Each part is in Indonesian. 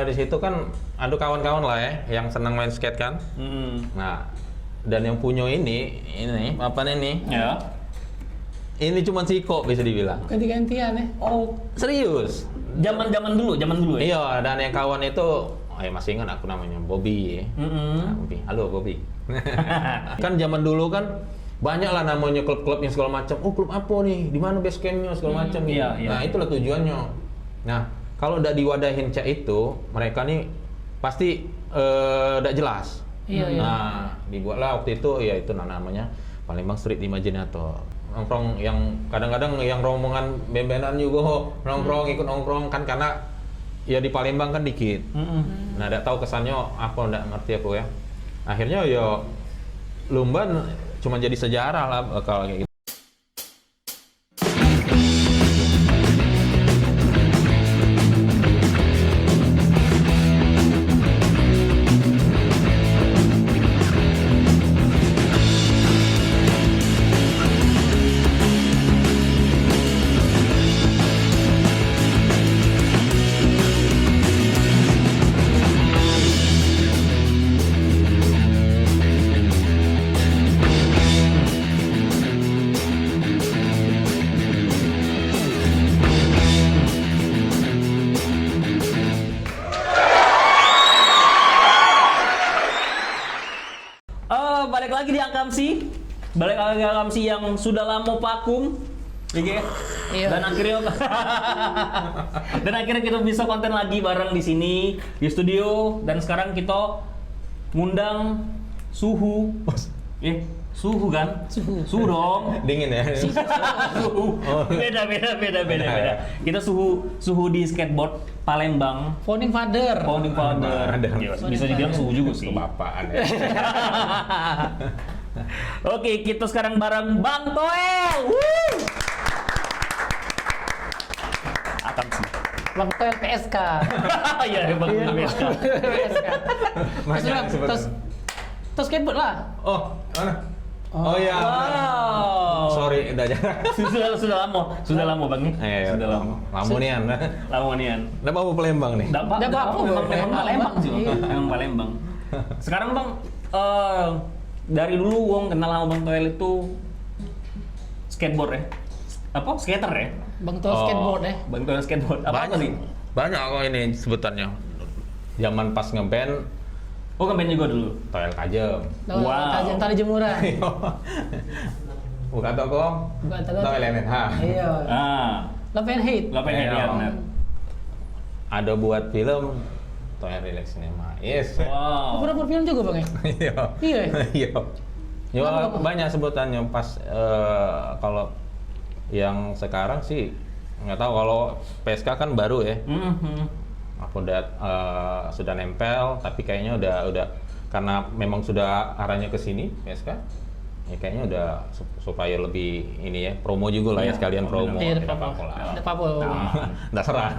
di situ kan ada kawan-kawan lah ya yang senang main skate kan. Nah, dan yang punya ini apa nih? Ya. Ini cuma Siko bisa dibilang. Ganti-gantian ya. Oh, serius? Zaman dulu ya. Iya, dan yang kawan itu, masih ingat aku namanya Bobby. Nah, Bobby. Halo Bobby. Kan zaman dulu kan banyak lah namanya klub-klub yang segala macam. Oh, klub apa nih? Di mana base campnya segala macam. Iya. Nah, itulah tujuannya. Nah, kalau udah diwadahin cak itu, mereka nih pasti udah jelas. Iya. Nah, dibuatlah waktu itu ya itu namanya Palembang Street Imaginator. Nongkrong yang kadang-kadang yang rombongan band-bandan juga nongkrong ikut nongkrong kan karena ya di Palembang kan dikit. Nah, enggak tahu kesannya apa, enggak ngerti aku ya. Akhirnya ya lomba cuma jadi sejarah lah kalau kayak gitu. Balik lagi di Akamsi. Balik lagi di Akamsi yang sudah lama vakum. Iya. Dan akhirnya kita bisa konten lagi bareng di sini di studio, dan sekarang kita ngundang Suhu. Suhu kan? Suhu dong. Dingin ya. Suhu. Beda. Kita suhu di skateboard Palembang. Founding father. Bisa dibilang suhu juga sih. Kebapaan ya. Oke, kita sekarang bareng Bang Toel. Akan sih. Bang Toel PSK. Iya, Bang Toel PSK. Terus skateboard lah. Oh, mana? Oh iya. Wow. Sorry, udah jarang. Sudah lama Bang. Sudah lama. Lamonian. Udah mau Palembang nih. Enggak apa-apa, memang Palembang sih. Memang Palembang. Sekarang Bang, dari dulu Wong kenal sama Bang Toel itu skateboard ya? Apa? Skater ya? Bang Toel skateboard ya? Bang Toel skateboard. Apa sih? Banyak kok ini sebutannya. Zaman pas ngeband, Oh, ngeband juga dulu? Toel Kajem. Wow. Kajian tali jemuran. Bukan toko, Toel LNH. Iya. Love and Hate. Love and Hate, ya benar. Ada buat film Toel Relax Cinema. Yes. Wow. Pernah buat film juga Bang ya? Iya. Iya. Ya, banyak sebutannya pas kalau yang sekarang sih nggak tahu, kalau PSK kan baru ya. Aku udah sudah nempel, tapi kayaknya udah karena memang sudah arahnya ke sini PSK. Ya kayaknya udah supaya lebih ini ya, promo juga lah ya, sekalian promo. Iya, Tidak apa-apa lah. Tidak apa-apa. Nggak serah.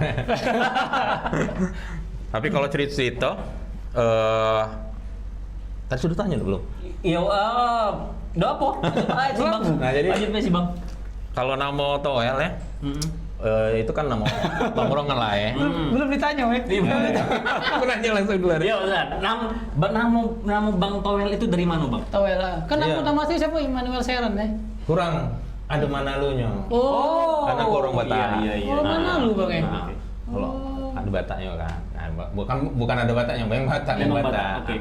Tapi kalau cerita tadi sudah tanya belum? Iya, udah apa? Lanjut aja sih Bang. Nah, jadi lanjut aja sih Bang. kalau nama Toel ya, itu kan nama tongkrongan lah ya. Belum ditanya, Mek. Aku nanya langsung dulu. Iya, Ustaz. Nama Bang Toel itu dari mana, Bang? Toel lah. Kan nama asli siapa? Immanuel Seren ya? Kurang ada Manalunya. Oh. Karena aku orang Batak. Iya. Oh, Manalu Bang ya? Kalau ada Bataknya kan. Nah, bukan ada Bataknya, yang Batak, yang Memang Batak. Batak, oke.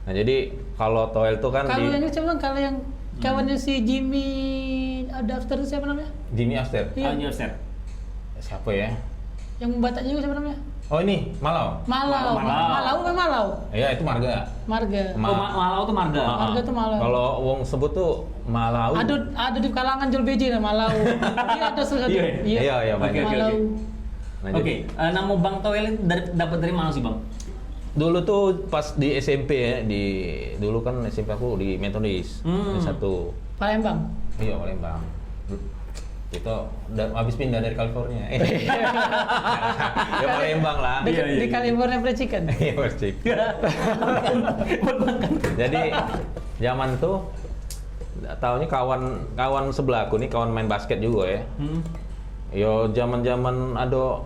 Nah, jadi kalau Toel itu kan Kalau yang itu Bang, kalau yang kawannya si Jimmy Adapter itu siapa namanya? Jimmy Aster. Iya. Ustaz. Siapa ya? Yang Bataknya juga siapa namanya? Oh ini Malau. Malau. Malau kan Malau. Iya, itu marga. Marga. Malau tuh marga. Marga tuh Malau. Kalau wong sebut tuh Malau. Ada di kalangan jual beji nah Malau. Iya ada satu. Iya, banyak. Malau. Nah, Oke, nama Bang Toel dapat dari mana sih, Bang? Dulu tuh pas di SMP ya, dulu kan SMP aku di Metodis. Di satu. Palembang. Iya, Palembang. Itu habis pindah dari California. Ya Palembang lah. Di California Fried Chicken. Iya, Persik. Jadi zaman tuh tahunya kawan sebelahku nih, kawan main basket juga ya. Yo zaman-zaman ada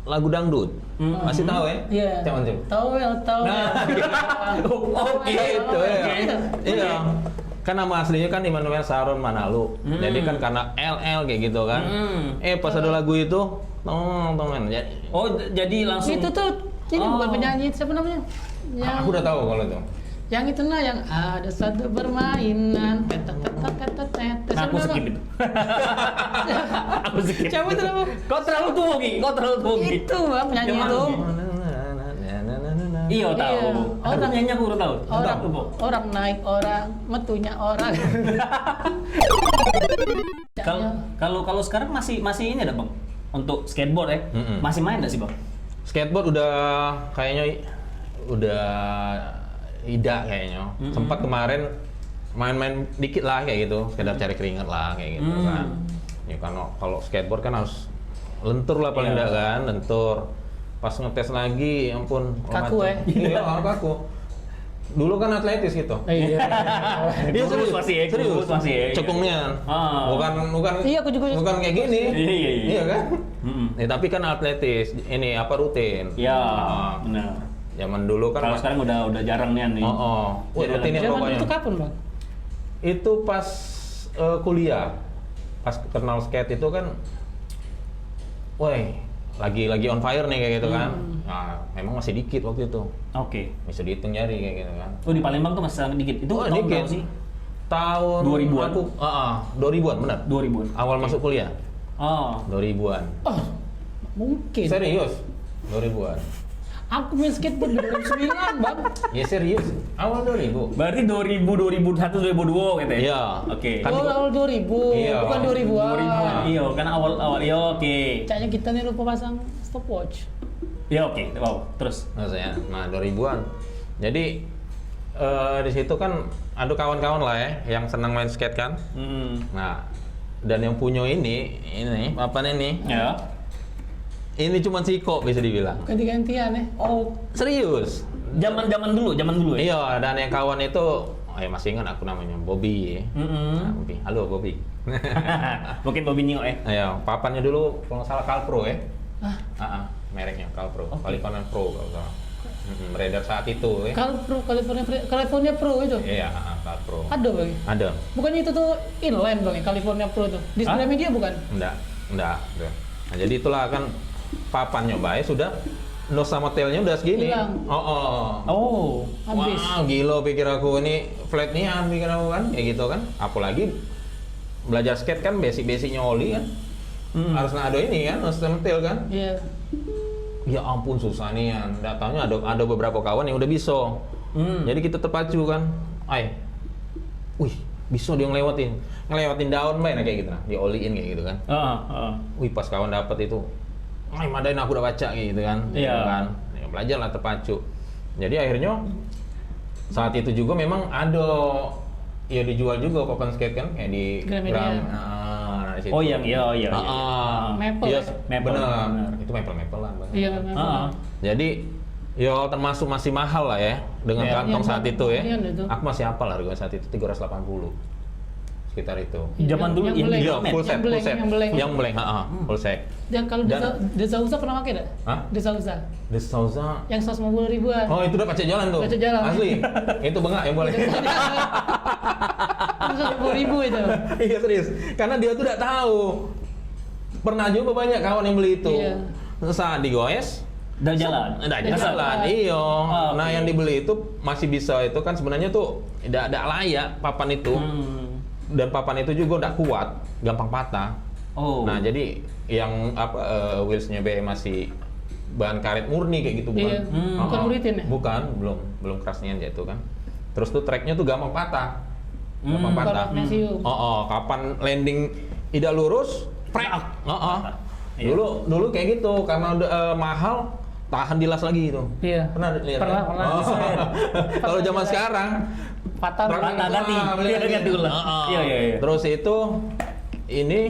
lagu dangdut. Masih tahu ya? Iya. Cuman. Tahu ya, tahu. Nah, Oke, itu ya. Iya. Kan nama aslinya kan Immanuel Sharon Manalu. Jadi kan karena LL kayak gitu kan. Pas ada lagu itu, tong. Jadi langsung. Itu tuh ini bukan penyanyi, siapa namanya? Aku udah tahu kalau itu. Yang itu nah, yang ada satu permainan, tetet. Aku skip itu. Aku skip. Siapa itu nama? Kau terlalu tua, Gi. Itu bang penyanyi Yang itu. Iya tahu. Iya. Orang nyanyi aku udah tahu. Orang naik orang, metunya orang. Kalau sekarang masih ini ada bang untuk skateboard ya. Masih main nggak sih bang? Skateboard udah kayaknya udah tidak kayaknya. Sempat kemarin main-main dikit lah kayak gitu, sekedar cari keringat lah kayak gitu kan. Ya kan kalau skateboard kan harus lentur lah paling enggak kan, lentur. Pas ngetes lagi, ya ampun. Kaku ya? Iya, kaku. Dulu kan atletis gitu. Iya. Iya Kurus masih ya, kurus masih ya. Cekungnya. Bukan Iya, aku juga. bukan kayak gini. Iya. Iya kan? Tapi kan atletis, ini apa rutin. Iya, benar. Zaman dulu kan Kalau sekarang udah jarang nih. rutin ya Zaman pokoknya. itu kapan bang? Itu pas kuliah. Pas kenal skate itu kan lagi on fire nih kayak gitu kan. Nah, memang masih dikit waktu itu. Oke. Bisa dihitung jari kayak gitu kan. Oh di Palembang tuh masih sangat dikit. Itu tahun dikit berapa sih? Tahun 2000-an? aku 2000-an benar. 2000-an. Awal masuk kuliah. 2000-an. Oh, mungkin. Serius? 2000-an. Aku main skateboard 2009 bang. Ya serius. Awal 2000. Berarti 2000, 2001, 2002 gitu ya? Iya. Oke. Kan Awal 2000, Iya. bukan 2000-an. 2000-an. Iya, kan awal. Iya, oke. Kayaknya kita nih lupa pasang stopwatch. Iya, oke. Wow, terus. Maksudnya, nah 2000-an. Jadi di situ kan ada kawan-kawan lah ya yang senang main skate kan. Nah, dan yang punya ini apaan ini? Ya. Ini cuma Siko bisa dibilang. Ganti-gantian ya. Oh, Serius. zaman dulu ya? Iya, dan yang kawan itu masih ingat aku namanya Bobby. Nah, Bobby. Halo Bobby. Mungkin Bobby Nio ya? Ayo, papannya dulu kalau nggak salah Calpro ya. Ah, Mereknya Calpro. Oke. California Pro kalau nggak salah. Beredar saat itu ya. California Pro itu. Iya, Calpro. Ada bang. Ada. Bukannya itu tuh inline bang, California Pro tuh. Di Hah? Media bukan? Enggak. Nah, jadi itulah kan papan nyobain sudah nose sama tailnya udah segini. Hilang. Oh. Habis. Wah, gila pikir aku ini flat nian pikir aku kan kayak gitu kan. Apalagi belajar skate kan basic-basicnya oli kan. Harus ada ini kan, nose sama tail kan. Iya. Ya ampun susah nian. Enggak taunya ada beberapa kawan yang udah bisa. Jadi kita terpacu kan. Wih, bisa dia ngelewatin daun main kayak gitu nah, dioliin kayak gitu kan. Wih, pas kawan dapat itu, madain aku udah baca gitu kan. Iya. Gitu kan. Ya, belajar lah terpacu. Jadi akhirnya saat itu juga memang ada ya dijual juga papan skate kan kayak di Gramedia. di situ. Oh, yang iya. Maple Iya, ya? Maple, benar. benar. Itu maple-maplean Bang. Iya memang. Jadi ya termasuk masih mahal lah ya dengan Iya. kantong Iya, saat itu ya. iya, itu. Aku masih hafal harga saat itu 380 sekitar itu. Zaman dulu yang blank. Iya, full set, Yang blank, yang blank. full set. Dan kalau Dan- Desauza pernah pakai enggak? Hah? Desauza. The Souza. Yang 150 ribuan. Oh, itu udah pacar jalan tuh. Pacar jalan. Asli. Itu bengak yang boleh. 150 ribu itu. Iya serius. Karena dia tuh udah tahu. Pernah juga banyak kawan yang beli itu. Iya. Saat digoes, Udah jalan. Udah Udah jalan, jalan. iya. Oh, Nah oke. yang dibeli itu masih bisa itu kan sebenarnya tuh tidak layak papan itu. Dan papan itu juga udah kuat, gampang patah. Oh. Nah jadi yang wheelsnya BM masih bahan karet murni kayak gitu bukan? Iya. Bukan uritin ya? Bukan, belum kerasnya aja itu kan. Terus tuh tracknya tuh gampang patah, gampang Bukan patah. magnesium. Kapan landing tidak lurus, prek. Iya. Dulu kayak gitu karena udah mahal, tahan dilas lagi itu. Iya. Pernah lihat? Pernah, ya? pernah. Kalau zaman sekarang Patah. Patah ganti. beli Iya, lagi. ganti ulang. Iya. Terus itu ini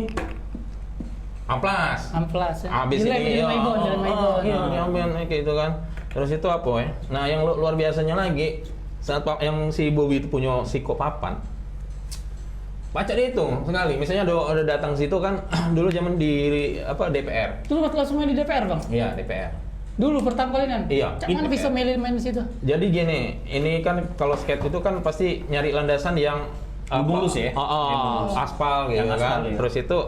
amplas. Amplas ya. Abis Jalan ini Maibon. kayak gitu kan. Terus itu apa ya? Nah, yang luar biasanya lagi saat yang si Bobby itu punya siko papan. Baca dihitung sekali. Misalnya udah datang situ kan dulu zaman di DPR. Dulu waktu langsung main di DPR bang? Iya, DPR. Dulu pertama kali kan? Iya. Cak mana bisa main di situ? Jadi gini, ini kan kalau skate itu kan pasti nyari landasan yang mulus ya? Aspal gitu Yang kan. aspal, iya. Terus itu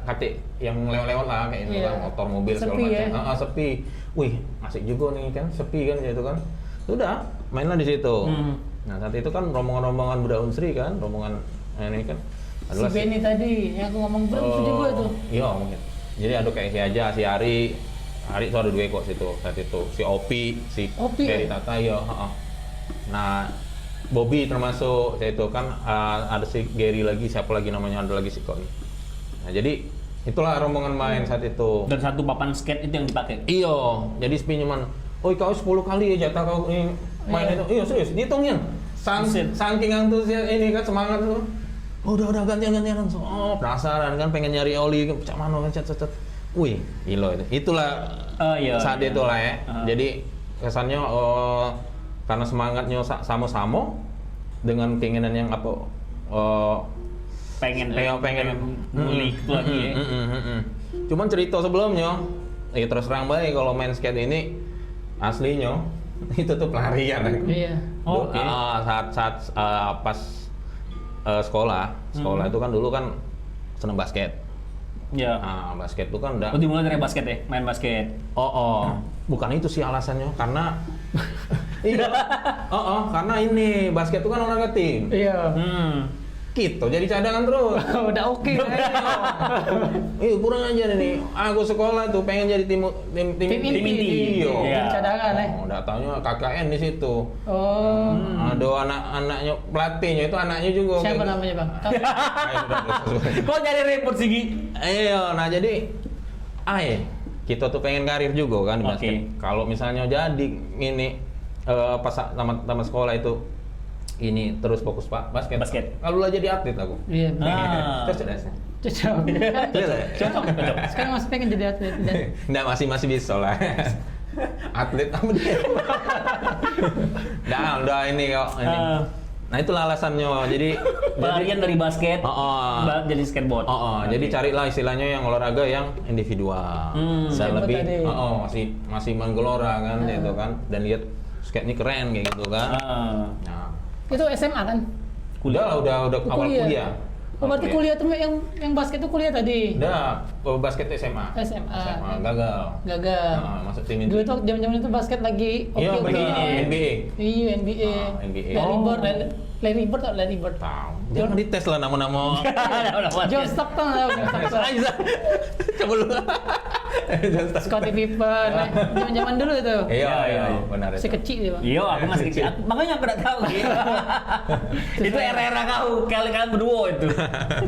kate yang lewat-lewat lah kayak itu Iya. kan, motor, mobil segala Sepi macam. ya? Sepi. Wih, asik juga nih kan, sepi kan gitu kan. Udah, mainlah di situ. Nah, saat itu kan rombongan-rombongan Budak Unsri kan, rombongan ini kan Si Benny tadi, yang aku ngomong berapa juga itu? Iya mungkin. Jadi ada kayak si Aja, si Ari itu ada dua kok situ saat itu. Si Opi, si Opi, Ferry ya? Tata ya. Nah, Bobby termasuk saya itu kan ada si Gary lagi, siapa lagi namanya, ada lagi si Koi. Nah, jadi itulah rombongan main saat itu. Dan satu papan skate itu yang dipakai. Iya, jadi pinjaman. Oh, kau 10 kali ya jatah kau ini main itu. Iya serius, dihitungin. Saking antusias ini kan semangat tuh. Oh, udah gantian langsung. Oh, penasaran kan pengen nyari oli, cak mana kan cet. Wih, gila itu. Itulah saat itu lah ya. Jadi kesannya karena semangatnya sama-sama dengan keinginan yang pengen ngulik lagi ya. Cuman cerita sebelumnya, ya terus terang baik kalau main skate ini aslinya itu tuh pelarian. Iya. Oke. Saat pas sekolah itu kan dulu kan seneng basket. Ya. Nah, basket itu kan udah. Oh, dimulai dari basket ya, main basket. Bukan itu sih alasannya, karena iya. Karena ini basket itu kan olahraga tim. Iya. Gitu, jadi cadangan terus. Udah oke. Kurang aja nih. Aku sekolah tuh pengen jadi tim inti. Iya. Cadangan Udah taunya KKN di situ. Oh. Ada anak-anaknya, pelatihnya itu anaknya juga. Siapa namanya bang? Kok nyari repot sih, Gi? Iya, nah jadi kita tuh pengen karir juga kan di basket. Kalau misalnya jadi ini pas tamat sekolah itu ini terus fokus basket. Lalu lah jadi atlet aku. Iya. Cerdas. Cocok. Cocok. Sekarang masih pengen jadi atlet. Nggak, masih bisa lah. Atlet apa dia? Udah ini kok. Nah itulah alasannya. Jadi pelarian dari basket jadi skateboard. Jadi carilah istilahnya yang olahraga yang individual. Dan lebih masih menggelora kan gitu kan. Dan lihat skate ini keren kayak gitu kan. Nah, itu SMA kan? Udah awal kuliah. Oh, berarti kuliah tuh yang basket itu kuliah tadi? Udah, basket SMA. Gagal. Masuk tim inti. Dulu tuh zaman-zaman itu basket lagi Iya, NBA. Iya, NBA. Larry Bird. Tahu. Jangan dites lah nama-nama. John Stockton. Coba lu. Scottie Pippen. Zaman-zaman dulu itu. Iya, benar itu. Masih kecil dia, Bang. Iya, aku masih kecil. Makanya aku udah tahu. Itu era-era kalian berdua itu.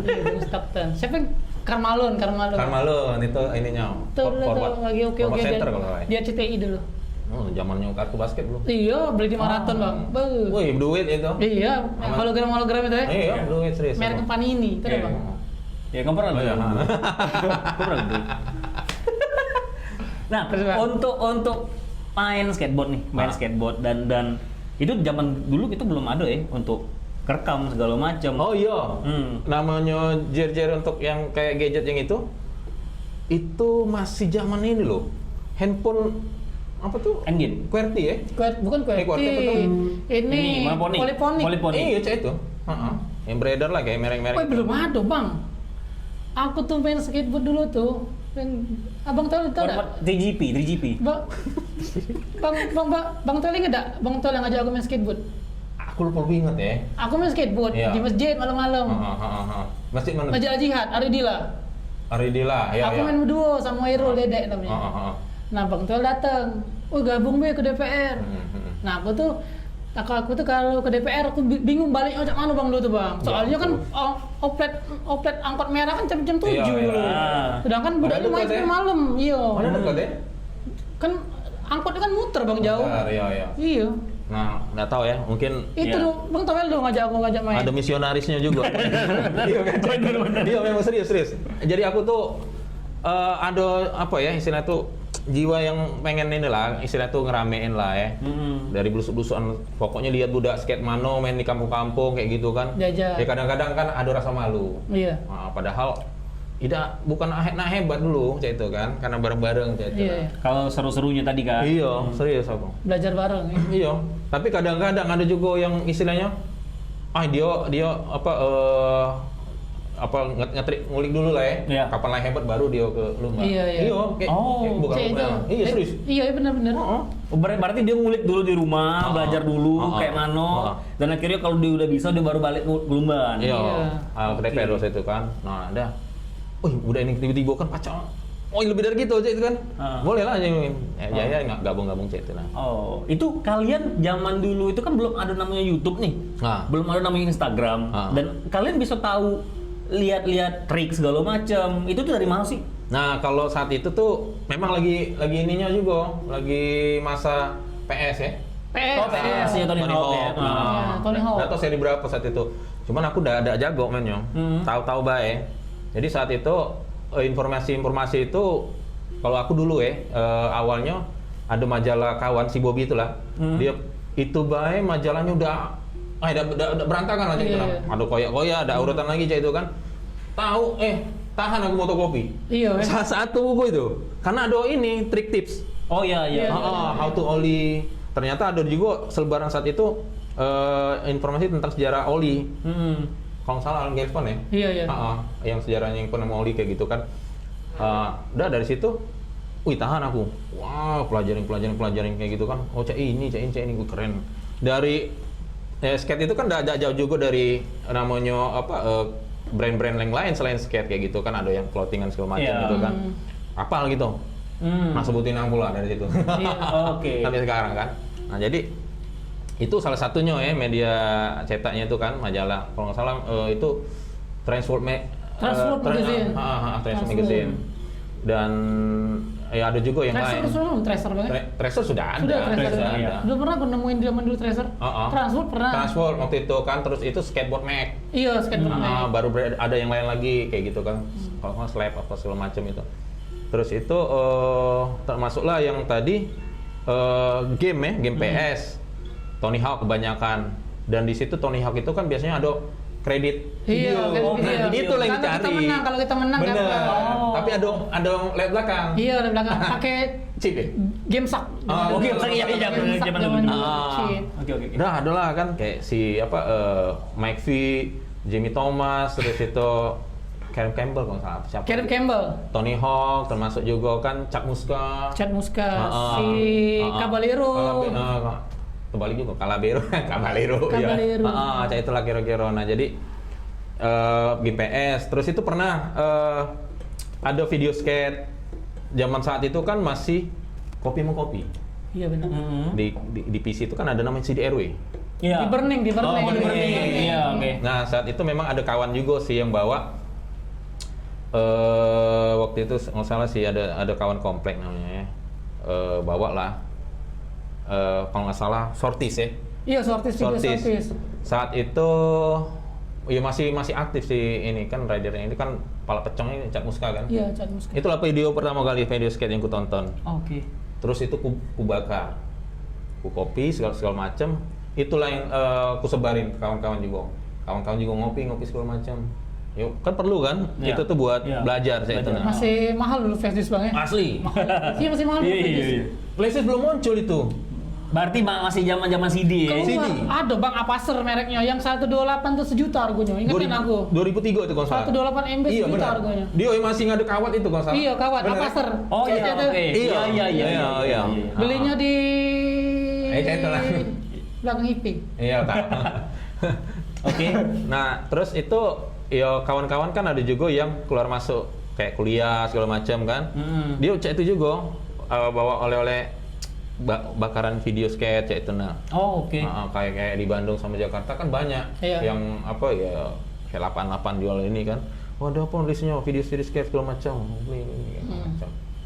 John Stockton. Siapa yang Karmalon itu ininya. Tuh lagi oke center kalau nggak. dia CTI dulu. Zamannya kartu basket belum. Iya, beli di maraton, Bang. Wih, duit itu. Iya, hologram itu ya. Iya, duit serius. Merek Panini, itu Bang. Ya, kamu pernah beli. Nah, untuk main skateboard nih, skateboard dan itu zaman dulu itu belum ada ya untuk kerekam segala macam. Oh iya. Namanya jer untuk yang kayak gadget yang itu masih zaman ini loh. Handphone apa tuh? Engine. QWERTY ya? Bukan QWERTY. Ini Polyphonic. Iya, itu. Yang beredar lah kayak merek-merek. Oh, belum ada, Bang. Aku tuh main skateboard dulu tuh. Abang tahu enggak? 3GP. Bang Toli enggak? Bang Toli ngajak aku main skateboard. Aku lupa ingat ya. Aku main skateboard di masjid malam-malam. Masjid mana? Masjid Al-Jihad, Aridila, ya. Aku main berdua sama Irul Dedek namanya. Nah, Bang Tol datang. Gabung ke DPR. Nah, aku tuh kalau ke DPR aku bingung baliknya macam mana Bang dulu tuh, Bang. Soalnya kan oplet angkot merah kan jam 7. Sedangkan budak itu main sampai malam. Iya. Mana dekat ya? Kan angkotnya kan muter, Bang, jauh. Iya. Nah, nggak tahu ya, mungkin itu tuh Bang Towel dong ngajak main. ada misionarisnya juga. Iya, memang serius. Jadi aku tuh ada apa ya istilah tuh jiwa yang pengen inilah istilah tuh ngeramein lah ya. Dari belusuk-belusukan pokoknya lihat budak skate mano main di kampung-kampung kayak gitu kan. Jajan. Ya kadang-kadang kan ada rasa malu. Iya. Nah, padahal bukan hebat dulu cak itu kan karena bareng-bareng cak itu. Iya. Kalau seru-serunya tadi kan. Iya, serius aku. Belajar bareng ya. Iya, tapi kadang-kadang ada juga yang istilahnya dia ngetrik ngulik dulu lah ya. Iya. Kapan lah hebat baru dia ke lumba. Iya. Kayak bukan Cek itu. iya serius. Iya benar-benar. Berarti dia ngulik dulu di rumah, belajar dulu kayak mano, dan akhirnya kalau dia udah bisa dia baru balik ke lumban. Iya. Iya. Kedai pedros itu kan. Nah, dah. Udah ini tiba-tiba kan pacang. Lebih dari gitu cek itu kan. Boleh lah aja. Ya nggak gabung-gabung cek itu nah. Oh, itu kalian zaman dulu itu kan belum ada namanya YouTube nih. Belum ada namanya Instagram. Dan kalian bisa tahu lihat-lihat trik segala macam. Itu tuh dari mana sih? Nah, kalau saat itu tuh memang lagi ininya juga, lagi masa PS ya. PS ya Tony Hawk ya. Tony Hawk. Nggak tahu seri berapa saat itu. Cuman aku udah jago mainnya. Tahu-tahu bae. Jadi saat itu informasi-informasi itu kalau aku dulu awalnya ada majalah kawan si Bobby itulah. Dia itu bae majalahnya udah berantakan aja gitu lah. Ada koyak-koyak, ada urutan lagi cak itu kan. Tahu tahan aku fotokopi. Iya. Saat buku itu. Karena ada ini trik tips. Oh iya. How to oli. Ternyata ada juga selebaran saat itu informasi tentang sejarah oli. Kalau nggak salah Alan Gelfon ya. Iya. Yang sejarahnya yang pernah oli kayak gitu kan. Udah dari situ, tahan aku. Wow, pelajaran kayak gitu kan. Oh, cak ini gue keren. Dari skate itu kan udah jauh juga dari namanya brand-brand yang lain selain skate kayak gitu kan ada yang clothingan segala macam gitu kan. Apal gitu. Nah, sebutin aku lah dari situ. Oke. Sampai sekarang kan. Nah, jadi itu salah satunya ya media cetaknya itu kan majalah kalau nggak salah itu Transworld Magazine. Transworld Magazine. Dan ya ada juga yang lain. Tracer banget. Tracer sudah ada. Udah pernah aku nemuin zaman dulu Tracer. Transworld pernah. Transworld waktu itu kan terus itu skateboard Mac. Iya, skateboard Mac. Baru ada yang lain lagi kayak gitu kan. Kalau nggak slab apa segala macam itu. Terus itu termasuklah yang tadi game PS. Tony Hawk kebanyakan. Dan di situ Tony Hawk itu kan biasanya ada kredit video. Iya, itu yang dicari. Kalau kita menang bener. Kan. Tapi ada lihat belakang. Iya, lihat belakang. Pakai chip ya? Game sak. Game sak iya zaman dulu. Oke. Udah ada lah kan kayak si Mike V, Jamie Thomas, terus itu Karen Campbell kalau salah siapa? Karen Campbell. Tony Hawk termasuk juga kan Chad Muska. Si Caballero. Terbalik juga Caballero. Ya. Cak itulah kira-kira. Nah, jadi game PS. Terus itu pernah ada video skate. Zaman saat itu kan masih kopi. Iya benar. Di PC itu kan ada namanya CD-RW. Di Iya. burning. Iya, oke. Nah, saat itu memang ada kawan juga sih yang bawa waktu itu nggak salah sih ada kawan komplek namanya ya. Bawa lah kalau nggak salah Sortis ya. Iya, Sortis. Saat itu ya masih aktif sih ini kan ridernya ini kan pala pecong ini Chad Muska kan. Iya, Chad Muska. Itulah video pertama kali video skate yang ku tonton. Oke. Terus itu ku bakar, ku kopi segala macam. Itulah yang ku sebarin ke kawan-kawan juga. Kawan-kawan juga ngopi segala macam. Yuk, kan perlu kan? Iya. Itu tuh buat belajar saya itu. Masih mahal dulu flash disk Bang ya? Asli. Iya, masih mahal dulu flash disk. Flash disk belum muncul itu. Berarti masih zaman CD ya? Keluar, ada Bang Apacer mereknya yang 128 tuh sejuta harganya. Ingat kan aku? 2003 itu kalau salah. 128 MB sejuta harganya. Dia masih nggak ada kawat itu kalau salah. Iya, kawat Apacer. Oh iya, oke. Iya. Belinya di itulah. belakang Iping. Iya, tak. Oke. Nah, terus itu ya kawan-kawan kan ada juga yang keluar masuk kayak kuliah segala macam kan. Dia cek itu juga bawa oleh-oleh bakaran video skate cek itu nah. Oh, oke. Kayak di Bandung sama Jakarta kan banyak yang kayak 88 jual ini kan. Oh, ada apa listnya video skate segala macam.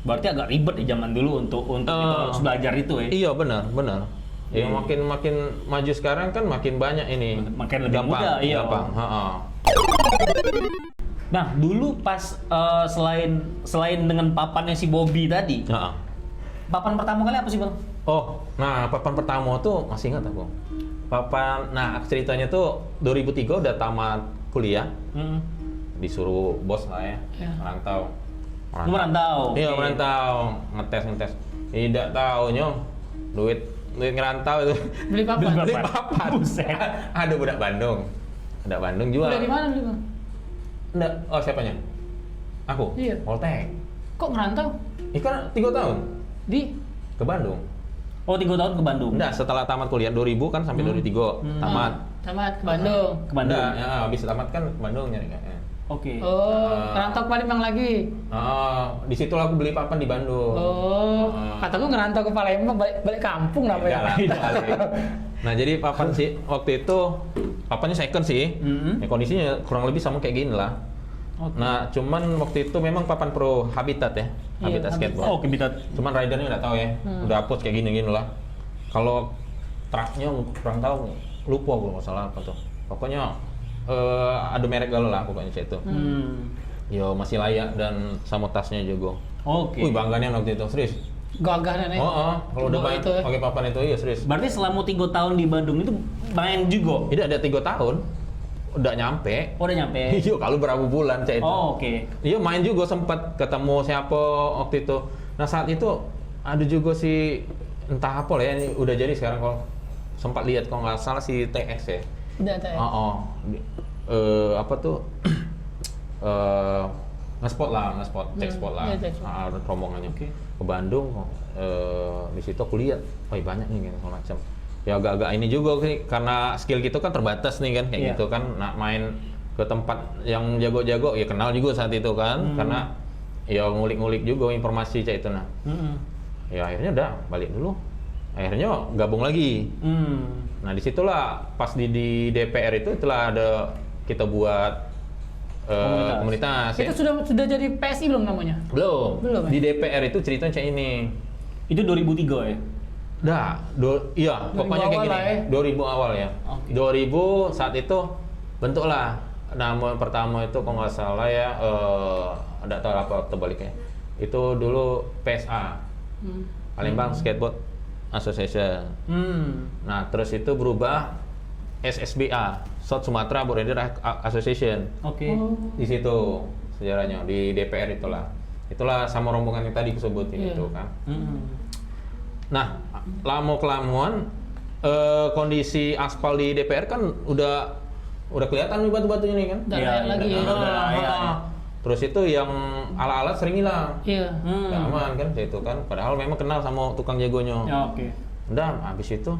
Berarti agak ribet di zaman dulu untuk kita harus belajar itu ya. Iya, benar. Ya makin maju sekarang kan makin banyak ini. Makin lebih mudah, iya. Gampang. Nah, dulu pas selain dengan papannya si Bobby tadi, papan pertama kali apa sih bang? Oh, nah papan pertama tuh masih ingat aku. Nah ceritanya tuh 2003 udah tamat kuliah, disuruh bos lah ya, merantau. Lu merantau? Iya Oke. merantau, ngetes. Tidak tahu nyong, duit ngerantau itu. Beli papan. Beli Beli papan. Buset. Ada budak Bandung jual. Udah di mana beli bang? Enggak, oh siapanya? Aku? Iya. Voltek. Kok ngerantau? Kan 3 tahun Di? ke Bandung. Oh 3 tahun ke Bandung? Enggak, setelah tamat kuliah 2000 kan sampai 2003 tamat. Tamat ke Bandung. Ke Bandung? Enggak, ya, habis tamat kan ke Bandung nyari kayaknya. Oke. Oh, ngerantau ke Palembang lagi. Di situ aku beli papan di Bandung. Oh, kataku ngerantau ke Palembang balik kampung lah Enggak lah, ya. kali. Nah jadi papan sih waktu itu papannya second sih. Ya, kondisinya kurang lebih sama kayak gini lah. Oke. Nah cuman waktu itu memang papan pro Habitat ya, Habitat Habitat. skateboard. Oh, Habitat. Cuman ridernya nggak tahu ya, udah hapus kayak gini lah. Kalau truknya kurang tahu, lupa gue nggak salah apa tuh. Pokoknya ada merek galau lah pokoknya itu. Yo masih layak dan sama tasnya juga. Oke. Wih bangganya waktu itu serius. Gagah nenek. Kalau udah Bawa itu ya. pakai papan itu iya serius. Berarti selama 3 tahun di Bandung itu main juga? Tidak ada 3 tahun, udah nyampe. Oh, udah nyampe? Iya kalau berapa bulan cak itu. Oh, oke. Iya main juga sempat ketemu siapa waktu itu. Nah saat itu ada juga si entah apa lah ya, ini udah jadi sekarang kalau sempat lihat kalau nggak salah si TX ya. Udah tahu. Apa tuh? Ngespot, cek spot lah. Iya, cek spot. Rombongannya Oke. ke Bandung. Di situ aku lihat, oh banyak nih gitu macam. Ya agak-agak ini juga sih karena skill gitu kan terbatas nih kan kayak Iya. gitu kan. Nah, main ke tempat yang jago-jago ya kenal juga saat itu kan karena ya ngulik-ngulik juga informasi cak itu nah. Ya akhirnya udah balik dulu. Akhirnya gabung lagi. Nah disitulah pas di DPR itu itulah ada kita buat komunitas ya. Itu sudah jadi PSI belum namanya? Belum. Belum, ya? Di DPR itu ceritanya kayak ini. Itu 2003 ya? Iya, 2000 pokoknya kayak awal gini. lah ya. 2000 awal ya. Oke. 2000 saat itu bentuklah nama pertama itu kalau nggak salah ya, nggak tahu apa terbaliknya. Itu dulu PSA, Palembang Skateboard Association. Nah terus itu berubah SSBA, South Sumatra Board Rider Association. Oke. Di situ sejarahnya di DPR itulah sama rombongan yang tadi kusebutin itu kan. Nah lama kelamaan kondisi aspal di DPR kan udah kelihatan nih batu-batunya nih kan. Udah Iya, layak lagi ya. iya. Terus itu yang alat-alat sering hilang. Iya. Nggak aman kan itu kan. Padahal memang kenal sama tukang jagonya. Ya, oke. Udah habis itu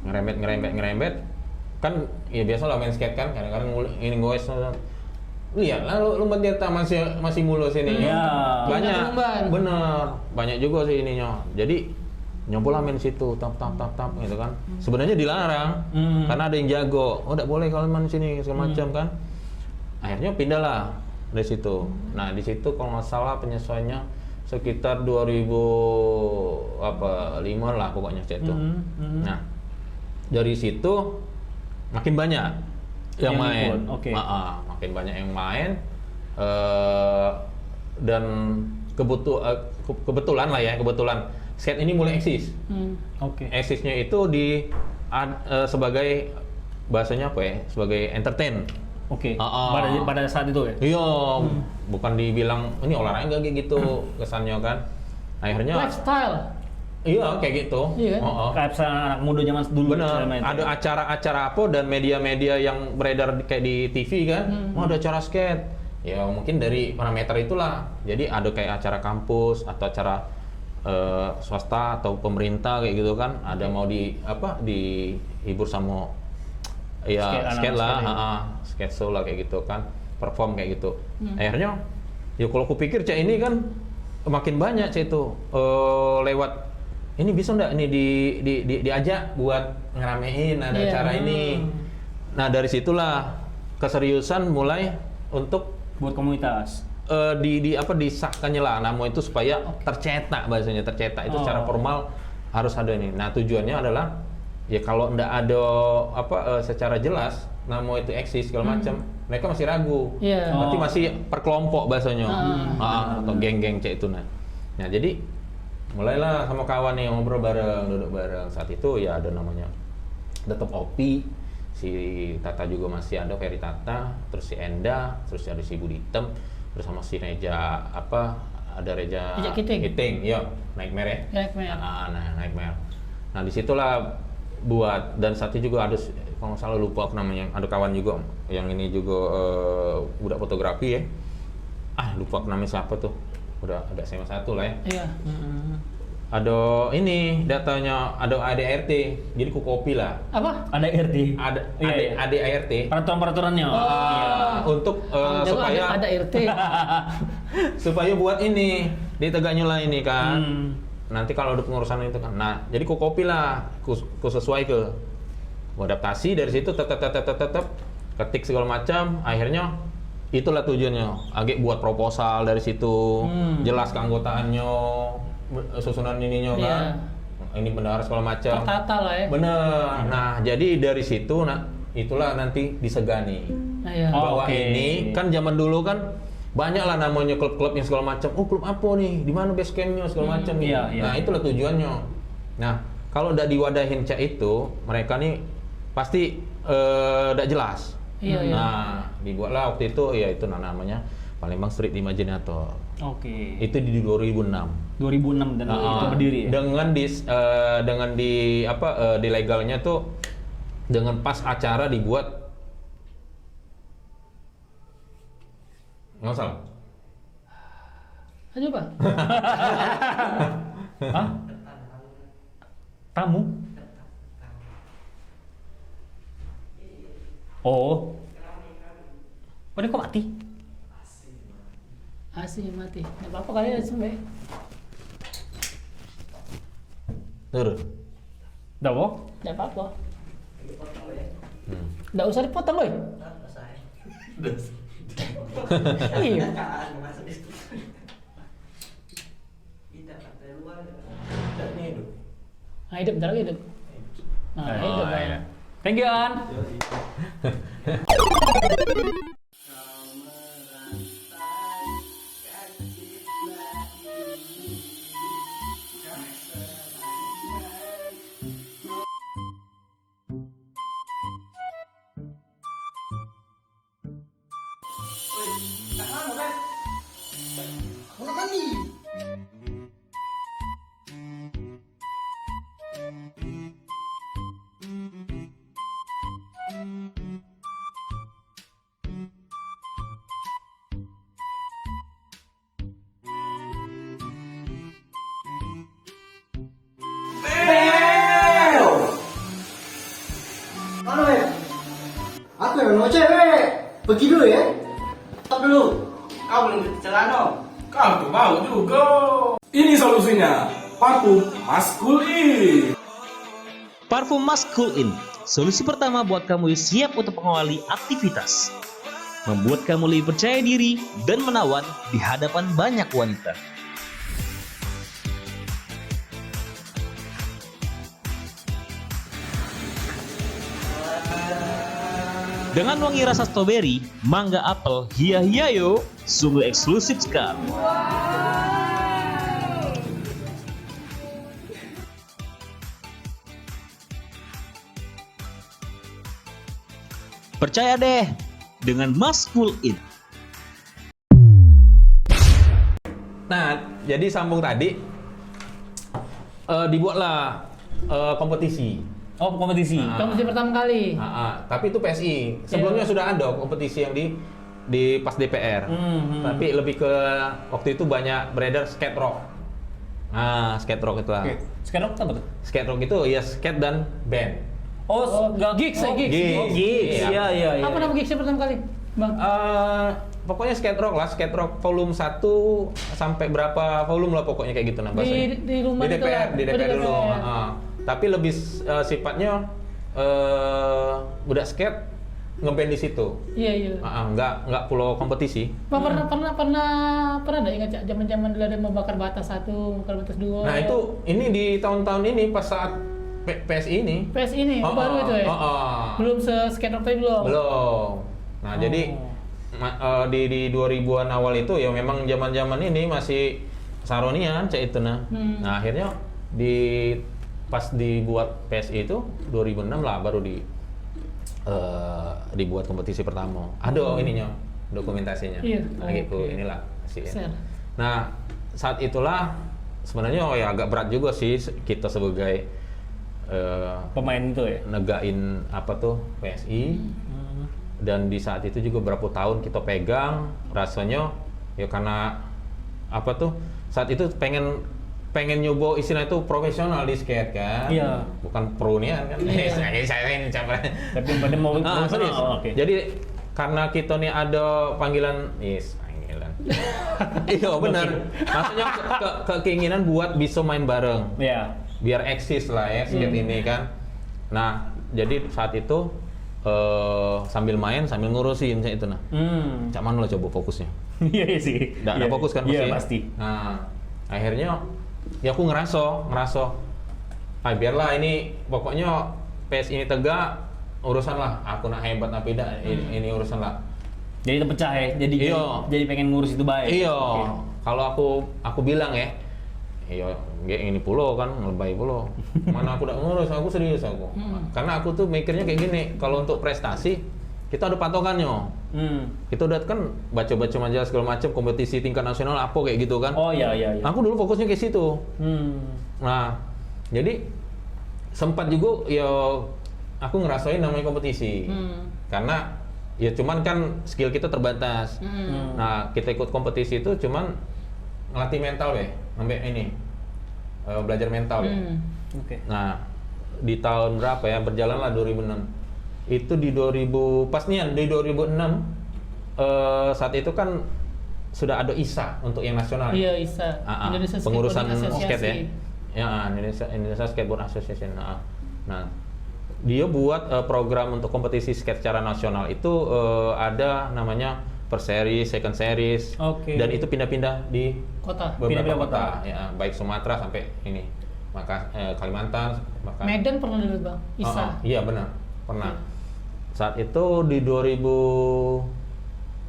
ngerembet kan ya biasa lah main skate kan kadang-kadang ini goes lihat lah lu ternyata masih mulus ini Iya. banyak Umban. bener banyak juga sih ininya jadi nyoba lah main situ tap gitu kan sebenarnya dilarang karena ada yang jago nggak boleh kalau main sini segala macam kan akhirnya pindah lah dari situ nah di situ kalau nggak salah penyesuaiannya sekitar 2005 lah pokoknya situ nah dari situ makin banyak yang main ikut, oke. makin banyak yang main dan kebetulan skate ini mulai eksis. Oke. Eksisnya itu sebagai bahasanya apa ya? Sebagai entertain. Oke. Ah. Pada saat itu ya? Iya, bukan dibilang ini olahraga kayak gitu kesannya kan. Akhirnya Lifestyle. iya kayak gitu. Iya. Kayak misalnya anak muda zaman dulu. Benar. misalnya itu. Ada acara-acara apa dan media-media yang beredar kayak di TV kan. Ada acara skate. Ya mungkin dari parameter itulah. Jadi ada kayak acara kampus atau acara swasta atau pemerintah kayak gitu kan. Ada mau dihibur sama ya skate lah, skate show lah kayak gitu kan. Perform kayak gitu. Akhirnya ya kalau aku pikir cak ini kan makin banyak cak itu lewat ini bisa nggak ini diajak buat ngeramein ada Iya. acara ini. Nah dari situlah keseriusan mulai untuk Buat komunitas. disahkannya lah nama itu supaya tercetak bahasanya tercetak itu secara formal harus ada nih. Nah tujuannya adalah ya kalau nggak ada secara jelas nama itu eksis segala macam mereka masih ragu. Iya. Berarti masih per kelompok bahasanya atau geng-geng cek itu nah jadi mulailah sama kawan nih ngobrol bareng, duduk bareng. Saat itu ya ada namanya tetap Opi, si Tata juga masih ada, Ferry Tata, terus si Enda, terus ada si Budi Hitam, terus sama si Reja ada Reja Kiting, iya, Nightmare ya. Nightmare. Nightmare. Nah disitulah buat, dan saat itu juga ada, kalau nggak salah lupa aku namanya, ada kawan juga yang ini juga budak fotografi ya. Lupa aku namanya siapa tuh, udah ada SMA 1 lah ya. Iya. Ada ini datanya, ada ADRT, jadi ku copy lah. Apa? Ada RT. Ada Iya. ADRT. Peraturan-peraturannya. Untuk supaya ada RT. supaya buat ini ditegaknya lah ini kan. Nanti kalau ada pengurusan itu kan. Nah, jadi ku copy lah, ku sesuai ke adaptasi dari situ tetap ketik segala macam, akhirnya itulah tujuannya. Agak buat proposal dari situ, jelas keanggotaannya, susunan ininya kan. Ini bendahara segala macam. Tertata lah ya. Bener. Nah, jadi dari situ itulah nanti disegani. Nah, iya. Bahwa ini kan zaman dulu kan banyak lah namanya klub-klub yang segala macam. Oh, klub apa nih? Di mana base campnya segala macam nih. Iya. Nah, itulah tujuannya. Nah, kalau udah diwadahin cak itu, mereka nih pasti udah jelas. Iya. Nah, dibuatlah waktu itu ya itu namanya Palembang Street Imaginator. Oke. Itu di 2006. 2006 dan itu berdiri ya. Dengan di legalnya tuh dengan pas acara dibuat nggak salah. Ayo Pak. Hah? Tamu? Oh. Kok mati? Asih mati. Nggak apa-apa kali ya sampai. Turun. Udah kok? Nggak apa-apa. Nggak usah dipotong loh. Iya. Nah, hidup, bentar lagi hidup. Nah, hidup iya. ya. Thank you, An. Aku yang mau cewek. Pergi dulu ya. Stop dulu. Kau belum ganti celana. Kau tuh mau juga. Ini solusinya. Parfum Maskulin. Parfum Maskulin, solusi pertama buat kamu yang siap untuk mengawali aktivitas. Membuat kamu lebih percaya diri dan menawan di hadapan banyak wanita. Dengan wangi rasa stroberi, mangga apel, hiya-hiya sungguh eksklusif sekali. Percaya deh, dengan Maskulin. Nah, jadi sambung tadi dibuatlah kompetisi. Oh, kompetisi. Kompetisi pertama kali. Tapi itu PSI. Sebelumnya sudah ada kompetisi yang di pas DPR. Tapi lebih ke waktu itu banyak beredar skate rock. Nah, skate rock itu lah. Sekarang apa tuh? Skate rock itu ya skate dan band. Gigs. Gigs. Iya. Apa nama gigsnya pertama kali, Bang? Pokoknya skate rock lah, skate rock volume 1 sampai berapa volume lah pokoknya kayak gitu nah bahasanya. Di rumah di itu DPR, lah. di DPR dulu. Tapi lebih sifatnya udah skate ngeband di situ. Iya. Nggak pulau kompetisi. Bang, pernah nggak ingat zaman dulu ada membakar batas 1, membakar batas 2. Nah itu ini di tahun-tahun ini pas saat PSI ini. PSI ini baru itu ya. Belum skate rock tadi belum. Nah jadi di 2000-an awal itu ya memang zaman-zaman ini masih Saronian cek itu nah. Nah akhirnya pas dibuat PSI itu 2006 lah baru dibuat kompetisi pertama. Ada ininya dokumentasinya. Iya. Gitu inilah sih. Share. Nah saat itulah sebenarnya ya agak berat juga sih kita sebagai Pemain itu ya. negain apa tuh PSI. Dan di saat itu juga berapa tahun kita pegang rasanya ya karena apa tuh saat itu pengen nyoba istilah itu profesional di skate kan. Iya. Bukan pro nih kan. Saya ini coba. Tapi pada mau Serius. oke. Jadi karena kita nih ada panggilan panggilan. Iya benar. Maksudnya keinginan buat bisa main bareng. Iya. Biar eksis lah ya skate ini kan. Nah, jadi saat itu sambil main sambil ngurusin kayak itu nah. Cak mana lah coba fokusnya. Iya sih. Nggak fokus kan Iya pasti. Nah, akhirnya ya aku ngerasa biarlah ini pokoknya PS ini tegak urusan lah aku nak hebat apa tidak ini urusan lah. Jadi terpecah ya. Jadi pengen ngurus itu baik. Iya. Oke. Kalau aku bilang ya, iya ini pulau kan lebay pulau. Mana aku udah ngurus, aku serius aku. Karena aku tuh mikirnya kayak gini, kalau untuk prestasi kita ada patokannya. Kita udah kan baca-baca majalah segala macam kompetisi tingkat nasional apa kayak gitu kan. Oh iya. Aku dulu fokusnya ke situ. Nah, jadi sempat juga ya aku ngerasain namanya kompetisi. Karena ya cuman kan skill kita terbatas. Nah, kita ikut kompetisi itu cuman ngelatih mental ya, sampai ini belajar mental ya. Oke. Nah, di tahun berapa ya? Berjalanlah 2006. Itu di 2000 pas nih di 2006 saat itu kan sudah ada ISA untuk yang nasional. Iya, ISA. Indonesia pengurusan Skateboarding skate ya. Association. Ya, Indonesia Skateboard Association. Nah, dia buat program untuk kompetisi skate secara nasional itu ada namanya first series, second series, dan itu pindah-pindah di Kota. beberapa kota, ya, baik Sumatera sampai ini, Kalimantan, bahkan Medan pernah dulu bang, ISA. Iya benar, pernah. Saat itu di 2000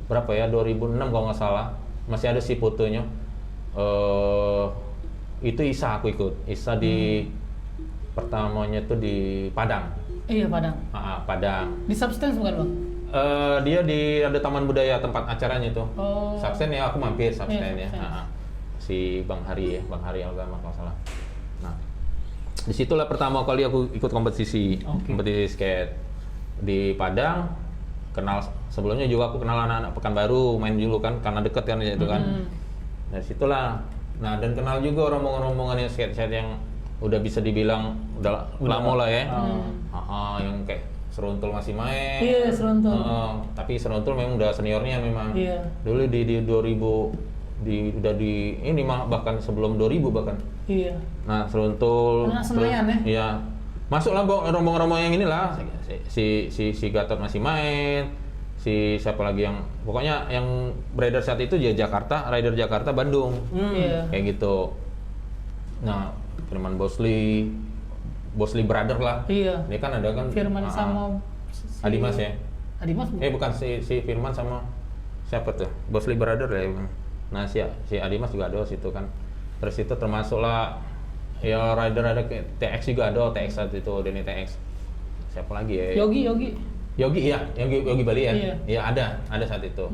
berapa ya, 2006 kalau nggak salah, masih ada sih fotonya. Itu ISA aku ikut, ISA di pertamanya tuh di Padang. Iya Padang. Padang. Di Substance bukan bang? Dia ada taman budaya tempat acaranya itu. Oh. Substance ya aku mampir Substance Iya, ya. Substance. Si Bang Hari Algama kalau salah. Nah, disitulah pertama kali aku ikut kompetisi skate di Padang. Kenal sebelumnya juga aku kenal anak-anak Pekanbaru, main dulu kan karena deket kan itu kan. Dari situlah. Nah, dan kenal juga rombongan-rombongan yang skate yang udah bisa dibilang udah lama lah ya. Yang kayak Seruntul masih main. Iya, Seruntul. Tapi Seruntul memang udah seniornya memang. Iya. Dulu di 2000 udah di ini mah bahkan sebelum 2000 bahkan. Iya. Nah, Seruntul. Anak Senayan ya? Iya. Masuklah rombongan-rombongan yang inilah. Si Gatot masih main. Si siapa lagi yang pokoknya yang beredar saat itu Jakarta, Rider Jakarta, Bandung. Iya. Kayak gitu. Nah, Firman Bosli Brother lah. Iya. Ini kan ada kan Firman sama Adimas ya. Adimas Bukan si Firman sama siapa tuh? Bosli Brother ya. Nah, si Adimas juga ada situ kan. Terus itu termasuklah ya rider ada TX juga ada, TX saat itu Denny TX. Siapa lagi ya? Yogi iya, Yogi Bali ya. Iya, ada saat itu.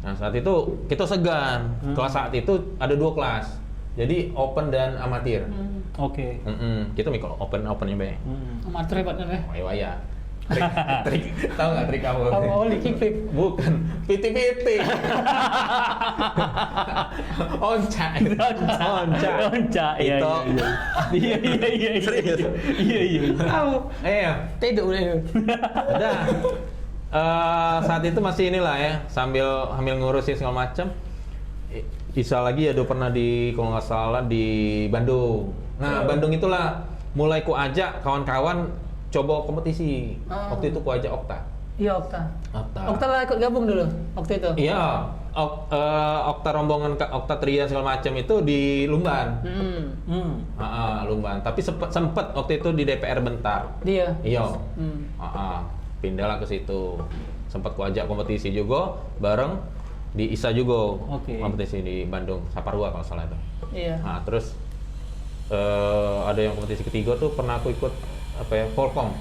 Nah, saat itu kita segan. Kelas saat itu ada 2 kelas. Jadi open dan amatir. Oke. Kita mikir opennya be. amatir hebat kan ya? Waya. Trik tahu nggak trik apa? Oli kickflip. Bukan. Piti. Onca. Iya. Itu. Iya. Serius? Iya. Tahu. Tidak udah. Udah. Saat itu masih inilah ya, sambil ngurusin segala macam. Isa lagi ya, pernah di kalau nggak salah di Bandung. Nah, Bandung itulah mulai ku ajak kawan-kawan coba kompetisi. Waktu itu ku ajak Okta. Iya Okta lah ikut gabung dulu waktu itu. Iya, Okta rombongan Okta Trian segala macam itu di Lumban. Lumban. Tapi sempet waktu itu di DPR bentar. Dia. Iya. Pindahlah ke situ. Sempat ku ajak kompetisi juga bareng di ISA juga. Kompetisi di Bandung, Saparua kalau salah itu. Iya. Nah, terus ada yang kompetisi ketiga tuh pernah aku ikut apa ya, Volcom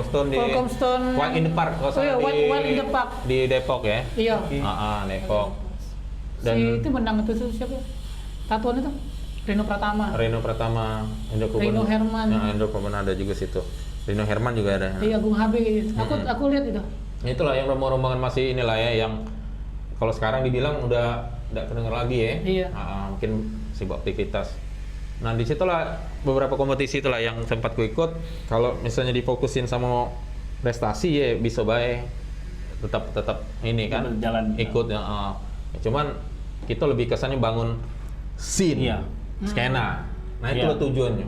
Stone di White in the Park. Oh iya, White in the Park. Di Depok ya. Iya. Depok. Dan Si itu menang itu siapa? Tatuan itu? Rino Pratama. Rino Herman. Indro Purban ada juga situ. Rino Herman juga ada. Iya, Agung HB gitu. Aku lihat itu. Itulah yang rombongan masih inilah ya, yang kalau sekarang dibilang udah nggak kedengar lagi ya. Iya. Mungkin sibuk aktivitas. Nah, disitulah beberapa kompetisi itulah yang sempat ku ikut. Kalau misalnya difokusin sama prestasi ya bisa baik, tetap ini kan Berjalan. ikut ya. Cuman kita lebih kesannya bangun scene, Iya. skena. Nah, itu Iya. loh tujuannya.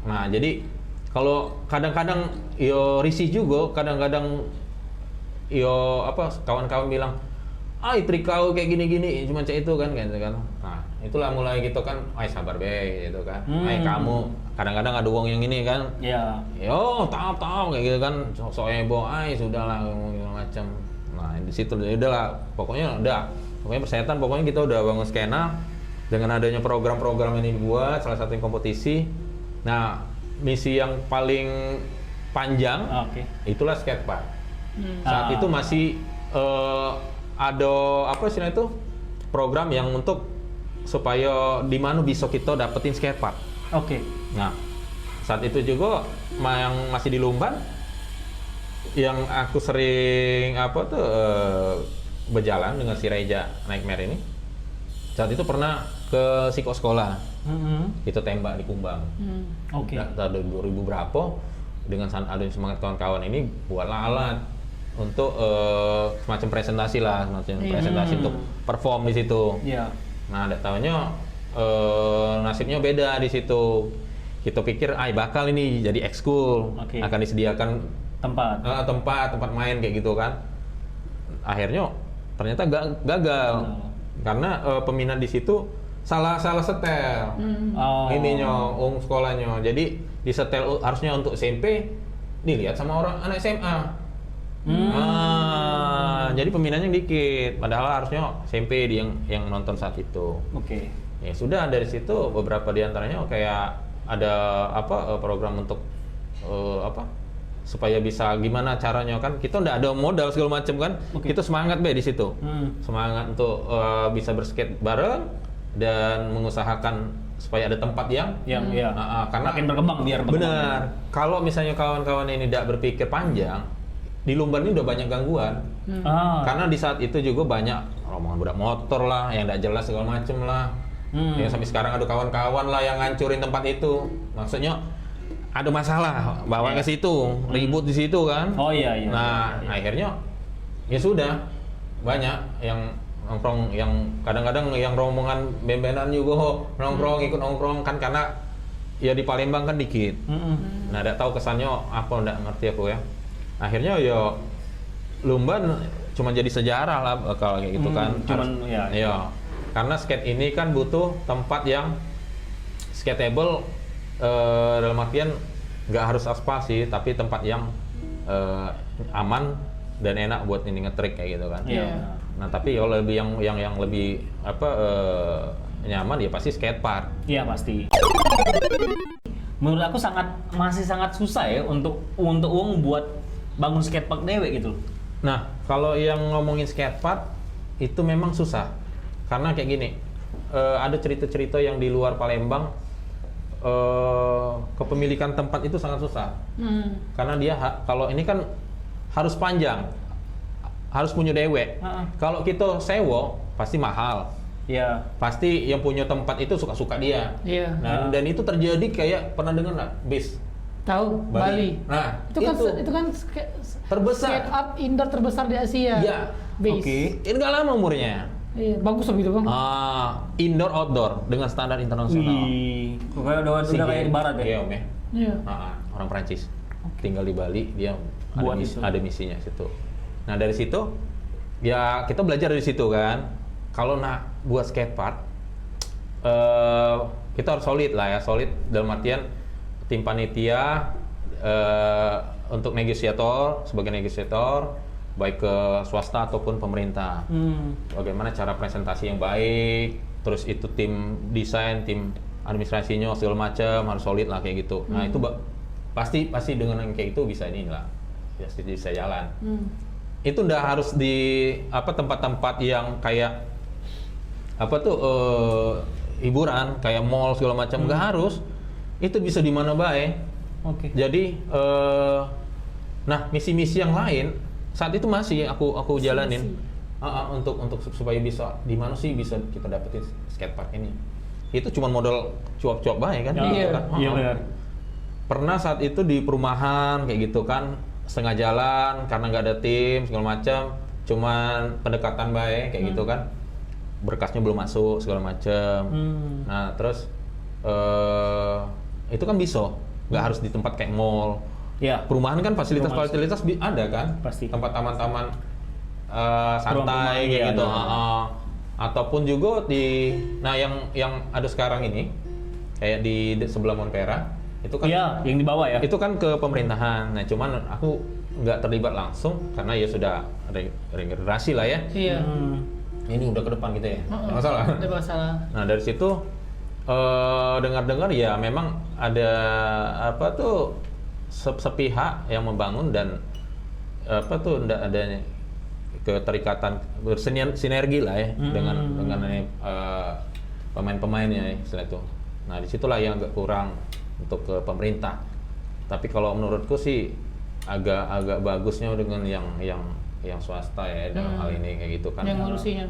Nah, jadi kalau kadang-kadang yo risih juga, kadang-kadang yo apa kawan-kawan bilang, istri kau kayak gini-gini, cuma cek itu kan, gitu kan. Nah, itulah mulai gitu kan, sabar be, gitu kan. Kamu kadang-kadang ada uang yang ini kan, Iya. yo tahu kayak gitu kan, soalnya bo, sudahlah macam. Nah, di situ udahlah, pokoknya persetan, pokoknya kita udah bangun skena dengan adanya program-program ini dibuat, salah satu yang kompetisi. Nah, misi yang paling panjang Oke. itulah skatepark. Saat itu masih ada apa sih itu program yang untuk supaya di mana bisa kita dapetin skatepark. Oke. Nah, saat itu juga yang masih di Lumban, yang aku sering berjalan dengan si Reja Nightmare ini. Saat itu pernah ke psikosekolah, kita tembak di Kumbang. Oke. Tahun 2000 berapa, dengan ada semangat kawan-kawan ini buatlah alat untuk semacam presentasi lah, presentasi untuk perform di situ. Iya. Nah, ada tahunya nasibnya beda di situ. Kita pikir, bakal ini jadi ekskul, Oke. akan disediakan tempat main kayak gitu kan. Akhirnya ternyata gagal karena peminat di situ salah setel. Ininya, sekolahnya. Jadi disetel harusnya untuk SMP, dilihat sama anak SMA. Jadi peminatnya dikit, padahal harusnya SMP yang nonton saat itu. Oke. Ya sudah, dari situ beberapa diantaranya kayak ada program untuk supaya bisa gimana caranya kan, kita udah ada modal segala macam kan. Kita semangat di situ, semangat untuk bisa berskate bareng dan mengusahakan supaya ada tempat yang karena makin berkembang biar benar. Kalau misalnya kawan-kawan ini tidak berpikir panjang, di Lumban ini udah banyak gangguan. Karena di saat itu juga banyak rombongan budak motor lah yang tidak jelas segala macem lah. Yang sampai sekarang ada kawan-kawan lah yang ngancurin tempat itu. Maksudnya ada masalah bawa ke situ, ribut di situ kan. Iya. Nah, akhirnya ya sudah banyak yang nongkrong, yang kadang-kadang yang rombongan bembenan juga ikut nongkrong kan, karena ya di Palembang kan dikit. Nah, tidak tahu kesannya apa, tidak ngerti aku ya. Akhirnya ya Lumban cuma jadi sejarah lah kalau kayak gitu kan. Iya. Karena skate ini kan butuh tempat yang skateable, dalam artian nggak harus aspal sih, tapi tempat yang aman dan enak buat ini ngetrik kayak gitu kan. Nah, tapi kalau lebih yang lebih nyaman ya pasti skatepark. Iya, pasti. Menurut aku masih sangat susah ya untuk uang buat bangun skatepark dewe gitu. Nah, kalau yang ngomongin skatepark itu memang susah. Karena kayak gini, ada cerita-cerita yang di luar Palembang, kepemilikan tempat itu sangat susah. Karena dia kalau ini kan harus panjang, harus punya dewe. Kalau kita sewa pasti mahal. Iya. Pasti yang punya tempat itu suka-suka dia. Iya. Nah, dan itu terjadi kayak pernah dengar nggak? BIS. Tahu, Bali. Nah, itu kan terbesar. skate up indoor terbesar di Asia. Iya. Base. Oke. Ini nggak lama umurnya. Iya, bagus loh gitu, Bang. Indoor outdoor dengan standar internasional. Udah kayak di barat ya. Iya, Om ya. Iya. Orang Prancis. Tinggal di Bali, dia ada misinya situ. Nah, dari situ ya kita belajar dari situ kan. Kalau buat skatepark, kita harus solid lah ya, solid dalam artian tim panitia untuk sebagai negosiator baik ke swasta ataupun pemerintah. Bagaimana cara presentasi yang baik, terus itu tim desain, tim administrasinya segala macam harus solid lah kayak gitu. Nah itu pasti dengan yang kayak itu bisa inilah, bisa jalan. Itu udah harus di tempat-tempat yang kayak hiburan kayak mall segala macam, nggak harus. Itu bisa di mana bae. Oke. Jadi nah misi-misi yang lain saat itu masih aku jalanin untuk supaya bisa di mana sih bisa kita dapetin skatepark ini. Itu cuma modal cuap-cuap bae kan. Iya. Kan? Iya benar. Pernah saat itu di perumahan kayak gitu kan, setengah jalan karena nggak ada tim segala macam, cuman pendekatan baik kayak gitu kan, berkasnya belum masuk segala macam. Nah terus itu kan bisa, nggak harus di tempat kayak mall. Ya. Perumahan kan fasilitas-fasilitas ada kan, Pasti. tempat taman-taman Perumahan, santai kayak iya, gitu. ada. Ataupun juga nah yang ada sekarang ini kayak di sebelah Monpera itu kan. Iya, yang di bawah ya. Itu kan ke pemerintahan. Nah, cuman aku nggak terlibat langsung karena ya sudah regenerasi lah ya. Iya. Ini udah ke depan gitu ya. Nggak masalah. Ada masalah. Nah, dari situ dengar-dengar ya memang ada sepihak yang membangun dan ndak adanya keterikatan bersinergi lah ya dengan pemain-pemainnya ya, istilah itu. Nah, disitulah yang agak kurang untuk ke pemerintah. Tapi kalau menurutku sih agak bagusnya dengan yang swasta ya dalam hal ini kayak gitu kan. Yang ngurusinya.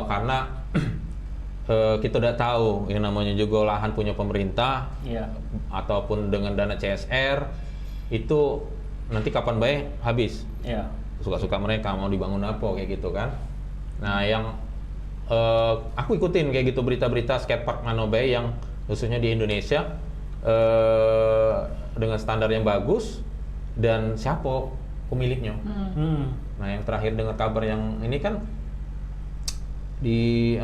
Karena kita udah tahu yang namanya juga lahan punya pemerintah ataupun dengan dana CSR itu nanti kapan baik habis. Iya. Suka-suka mereka mau dibangun apa kayak gitu kan. Nah, yang aku ikutin kayak gitu berita-berita skatepark Manobai yang khususnya di Indonesia dengan standar yang bagus dan siapa pemiliknya. Nah, yang terakhir dengar kabar yang ini kan di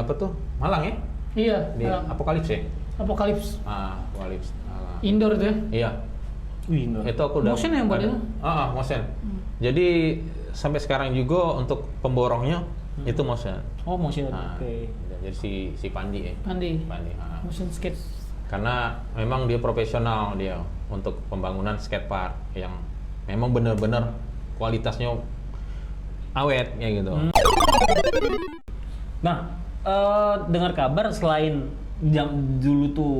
Malang ya? Iya. Di Apokalips ya? Apokalips. Apokalips. Indoor itu ya? Iya. Indoor. Itu aku udah Motion yang buat itu? Motion. Jadi sampai sekarang juga untuk pemborongnya itu motion. Oh, motion. Nah, Oke. jadi si Pandi ya. Pandi. ha. Motion skate. Karena memang dia profesional dia untuk pembangunan skatepark yang memang benar-benar kualitasnya awet ya gitu. Nah, dengar kabar selain dulu tuh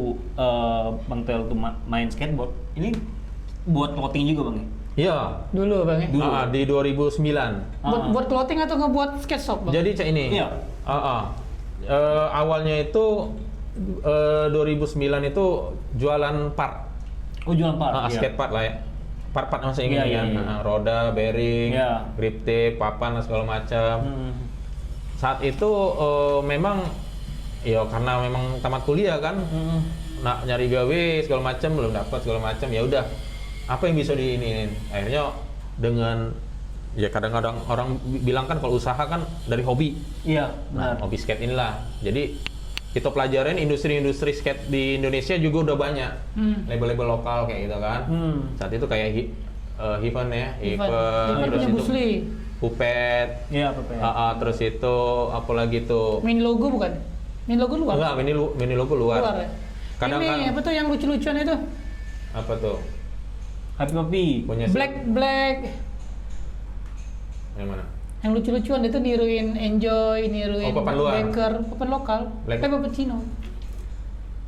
Bang Toel tuh main skateboard, ini buat clothing juga Bang ya? Iya. Dulu Bang ya? Dulu. Di 2009. Buat clothing atau ngebuat skate shop Bang? Jadi cak ini. Iya. Awalnya itu 2009 itu jualan part. Oh, jualan part. Iya. Skate part lah ya. Part-part masih Iya, ingin iya, kan. iya. Roda, bearing, Iya. grip tape, papan dan segala macam. Saat itu memang ya karena memang tamat kuliah kan. Nak nyari gawe segala macam belum dapat segala macam, ya udah apa yang bisa diinin. Akhirnya dengan ya kadang-kadang orang bilang kan kalau usaha kan dari hobi. Iya, Nah, benar. hobi skate inilah. Jadi kita pelajarin industri-industri skate di Indonesia juga udah banyak. Label-label lokal kayak gitu kan. Saat itu kayak Heaven ya, Heaven terus punya itu Busli. Pupet. Iya, apa ya? Terus itu apa lagi tuh? Main logo bukan? Main logo luar? Enggak, mini logo luar. Luar ya? Kadang ini kan apa tuh yang lucu-lucuan itu? apa tuh? Happy Papi. Punya si- Black. Yang mana? Yang lucu-lucuan itu niruin Enjoy, niruin papan luar. Baker, papan lokal. Black- Papan Cino.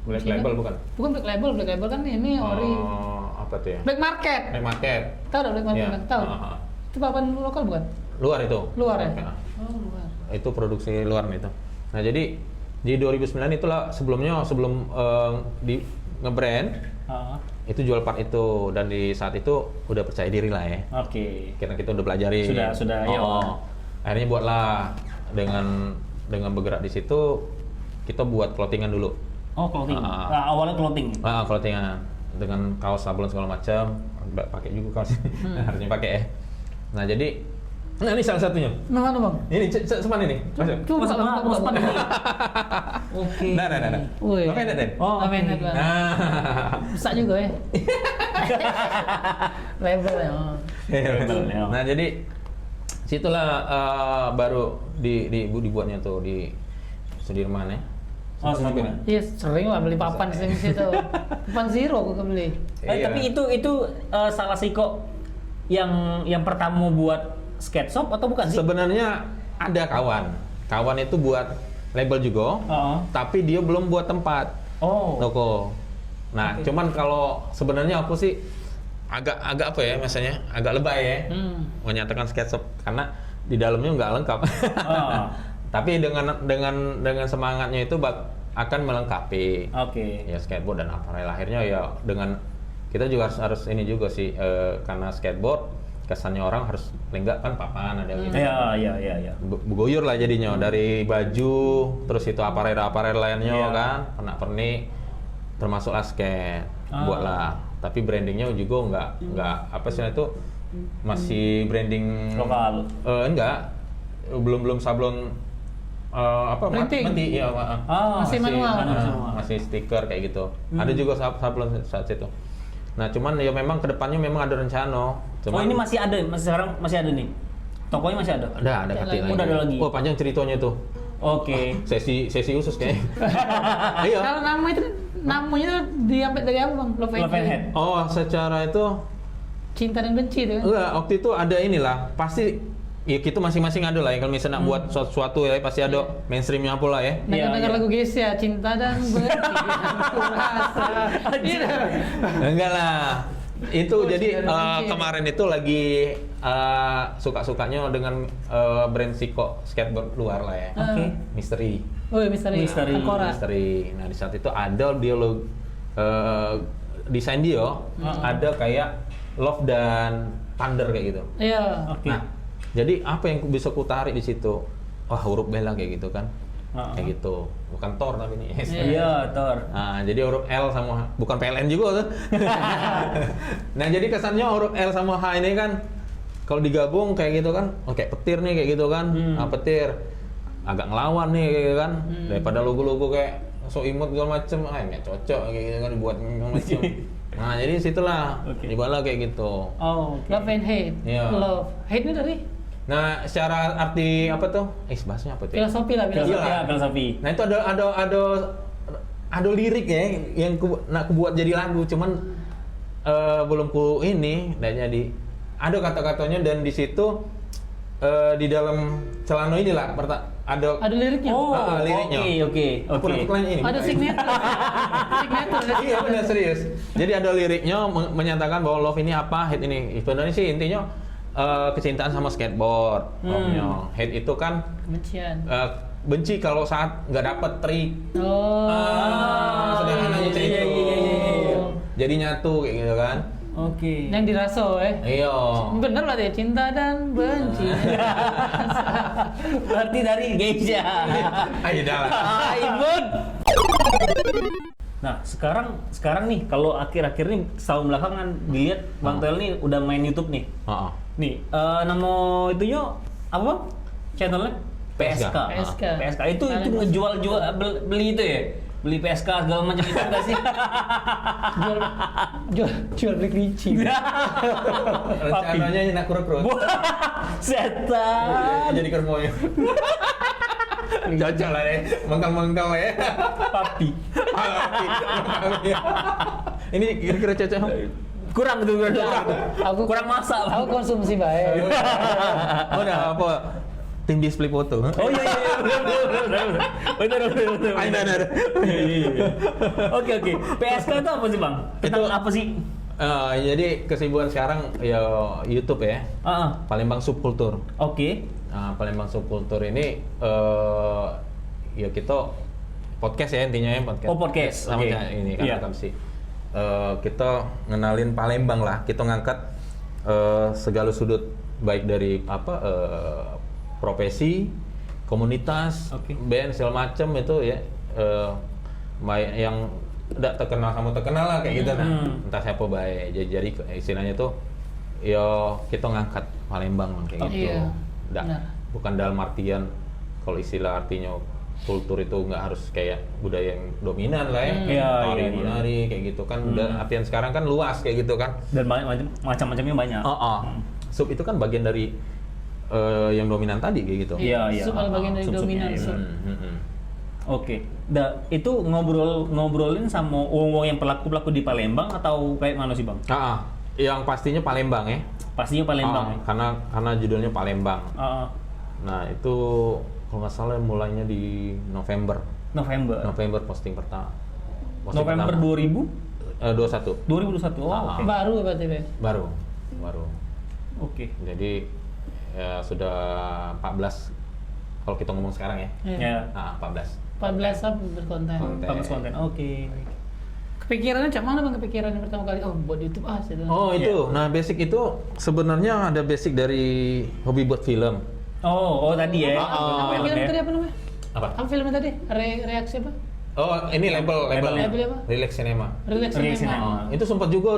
Black Cina. Label bukan? Bukan Black Label kan ini ori. Apa tuh ya? Black Market. Black Market. Tahu dah Black Market? Iya. Kan? Tahu. Ah. Itu papan lokal bukan? Luar itu. Luar ya? Oke. Oh, luar. Itu produksi luar nih itu. Nah, jadi di 2009 itulah sebelum di nge-brand itu jual part itu, dan di saat itu udah percaya diri lah ya. Oke. Karena kita udah pelajari. Sudah, ya. Akhirnya buatlah dengan bergerak di situ kita buat clothingan dulu. Oh, clothing. Ah. Nah, awalnya clothing. Clothingan dengan kaos sablon segala macam, pakai juga kaos. Harusnya pakai ya. Nah, jadi ini salah satunya. Mana Bang? Ini sepan ini. Masuk. Coba Masa Bang, mas Bang. ini? Oke. Nah. Woi. Apa ini, Den? Oh, Amin, oke. Bang. Nah. Bisa juga ya. Label ya. Oh. Ya. Nah, jadi situlah baru dibuatnya tuh di Sudirman ya. Oh, supir. Iya sering lah beli papan di situ. Papan zero aku beli. Iya. Tapi itu salah Siko yang pertama buat skate shop atau bukan sih? Sebenarnya ada kawan itu buat label juga, tapi dia belum buat tempat toko. Nah, cuman kalau sebenarnya aku sih agak apa ya, misalnya agak lebay ya, menyatakan skate shop karena di dalamnya nggak lengkap. Tapi dengan semangatnya itu akan melengkapi. Ya skateboard dan apparel. Akhirnya ya dengan kita juga harus ini juga sih karena skateboard kesannya orang harus lenggak kan papan ada gitu. Iya. Beguyur lah jadinya dari baju terus itu aparel lainnya kan pernik termasuklah skate buatlah. Tapi brandingnya juga nggak apa sih itu masih branding lokal. Enggak belum sablon mati ya masih manual. Masih stiker kayak gitu. Ada juga sablon saat itu. Nah cuman ya memang kedepannya memang ada rencana. Cuman, ini masih ada, sekarang masih ada nih. Tokonya masih ada. Ada katil lagi. Udah ada lagi. Wah panjang ceritanya tuh. Oke. Sesi khusus kayaknya. Iya. Kalau namanya diambil dari apa bang? Love and Hate. Oh secara itu Cinta dan benci itu. enggak, waktu itu ada inilah pasti ya kita masing-masing ada lah ya kalau misalnya nak buat sesuatu ya pasti ada mainstreamnya pula ya. Dengar lagu Geisha, Cinta dan benci. Aku rasa. Enggak lah. Itu jadi kemarin itu lagi suka-sukanya dengan brand Siko skateboard luar lah ya. Misteri. Oh, Misteri. Misteri. Nah, di saat itu ada dia desain dia ada kayak Love dan Thunder kayak gitu. Iya. Nah, jadi apa yang bisa ku tarik di situ? Wah, huruf Bella kayak gitu kan. Kayak gitu. Bukan Thor tapi ini. Iya, Thor. Nah, jadi huruf L sama bukan PLN juga tuh. Nah, jadi kesannya huruf L sama H ini kan kalau digabung kayak gitu kan, kayak petir nih kayak gitu kan. Nah, petir agak ngelawan nih kayak gitu kan. Daripada logo-logo kayak so imut segala macem, nggak cocok kayak gitu kan dibuat macam. Nah, jadi situlah dibalah kayak gitu. Love and Hate. Iya. Love. Hate ini dari? Nah, secara arti apa tuh? Bahasanya apa tuh? Filosofi lah. Filosofi. Nah, itu ada lirik ya yang nak buat jadi lagu, cuman belum ku ini dan jadi ada kata-katanya dan di situ di dalam celana inilah ada liriknya. liriknya. Oke. Ini. Ada signature. Iya benar serius. Jadi ada liriknya menyatakan bahwa love ini apa, hate ini. Sebenarnya sih intinya kecintaan sama skateboard. Love-nya. Hate itu kan Kebencian. benci kalau saat nggak dapet trik. Sederhananya cerita. Jadi nyatu kayak gitu kan. Yang diraso Iya. Bener lah dia, cinta dan benci. Berarti dari Geisha. Ayo dah lah. Ibun. Nah, sekarang nih kalau akhir-akhir nih setahun belakangan dilihat Bang Toel nih udah main YouTube nih. Nih, nama itunya apa Bang? Channelnya PSK. PSK. Itu ngejual beli itu ya? Beli PSK segala macam itu enggak sih? jual beli kelinci. Rencananya nak kurut-kurut. Setan. Jadi kermoy. Cocok lah deh, mengkal-mengkal ya. Papi. Ini kira-kira cocok. Kurang tuh kurang masak. Aku konsumsi baik. Udah apa? Tim display foto. Oh iya benar. Oke. PSK itu apa sih Bang? Tentang apa sih? Jadi kesibukan sekarang ya YouTube ya. Palembang Subkultur. Oke. Nah, Palembang Subkultur ini ya kita podcast ya intinya ya podcast. Podcast. Sama ini kan sih. Kita ngenalin Palembang lah. Kita ngangkat segala sudut baik dari profesi, komunitas, band segala macam itu ya yang tidak terkenal sama terkenal lah kayak gitu nah. Entah siapa baik. Jadi istilahnya tuh ya kita ngangkat Palembang kayak gitu. Bukan dalam artian kalau istilah artinya kultur itu nggak harus kayak budaya yang dominan lah ya. Menari kayak gitu kan udah artian sekarang kan luas kayak gitu kan. Dan macam-macamnya banyak. Sub itu kan bagian dari yang dominan tadi kayak gitu. Iya. Soal bagian dari dominan. Oke. Itu ngobrolin sama wong-wong yang pelaku-pelaku di Palembang atau kayak mana sih, Bang? Yang pastinya Palembang ya. Pastinya Palembang. Karena judulnya Palembang. Nah, itu kalau nggak salah mulainya di November posting pertama. November 2021. 2021. Oke. Baru berarti, Be? Baru. Oke. Jadi ya sudah 14 kalau kita ngomong sekarang ya. Ya. 14 apa berkonten. Konten. Oke. Kepikirannya cak mana Bang kepikirannya pertama kali? Buat YouTube gitu. Itu. Nah, basic itu sebenarnya ada basic dari hobi buat film. Tadi ya. Apa film tadi apa namanya? Apa filmnya tadi? Reaksi apa? Ini labelnya. Label apa? Relax Cinema. Relax Cinema. Itu sempat juga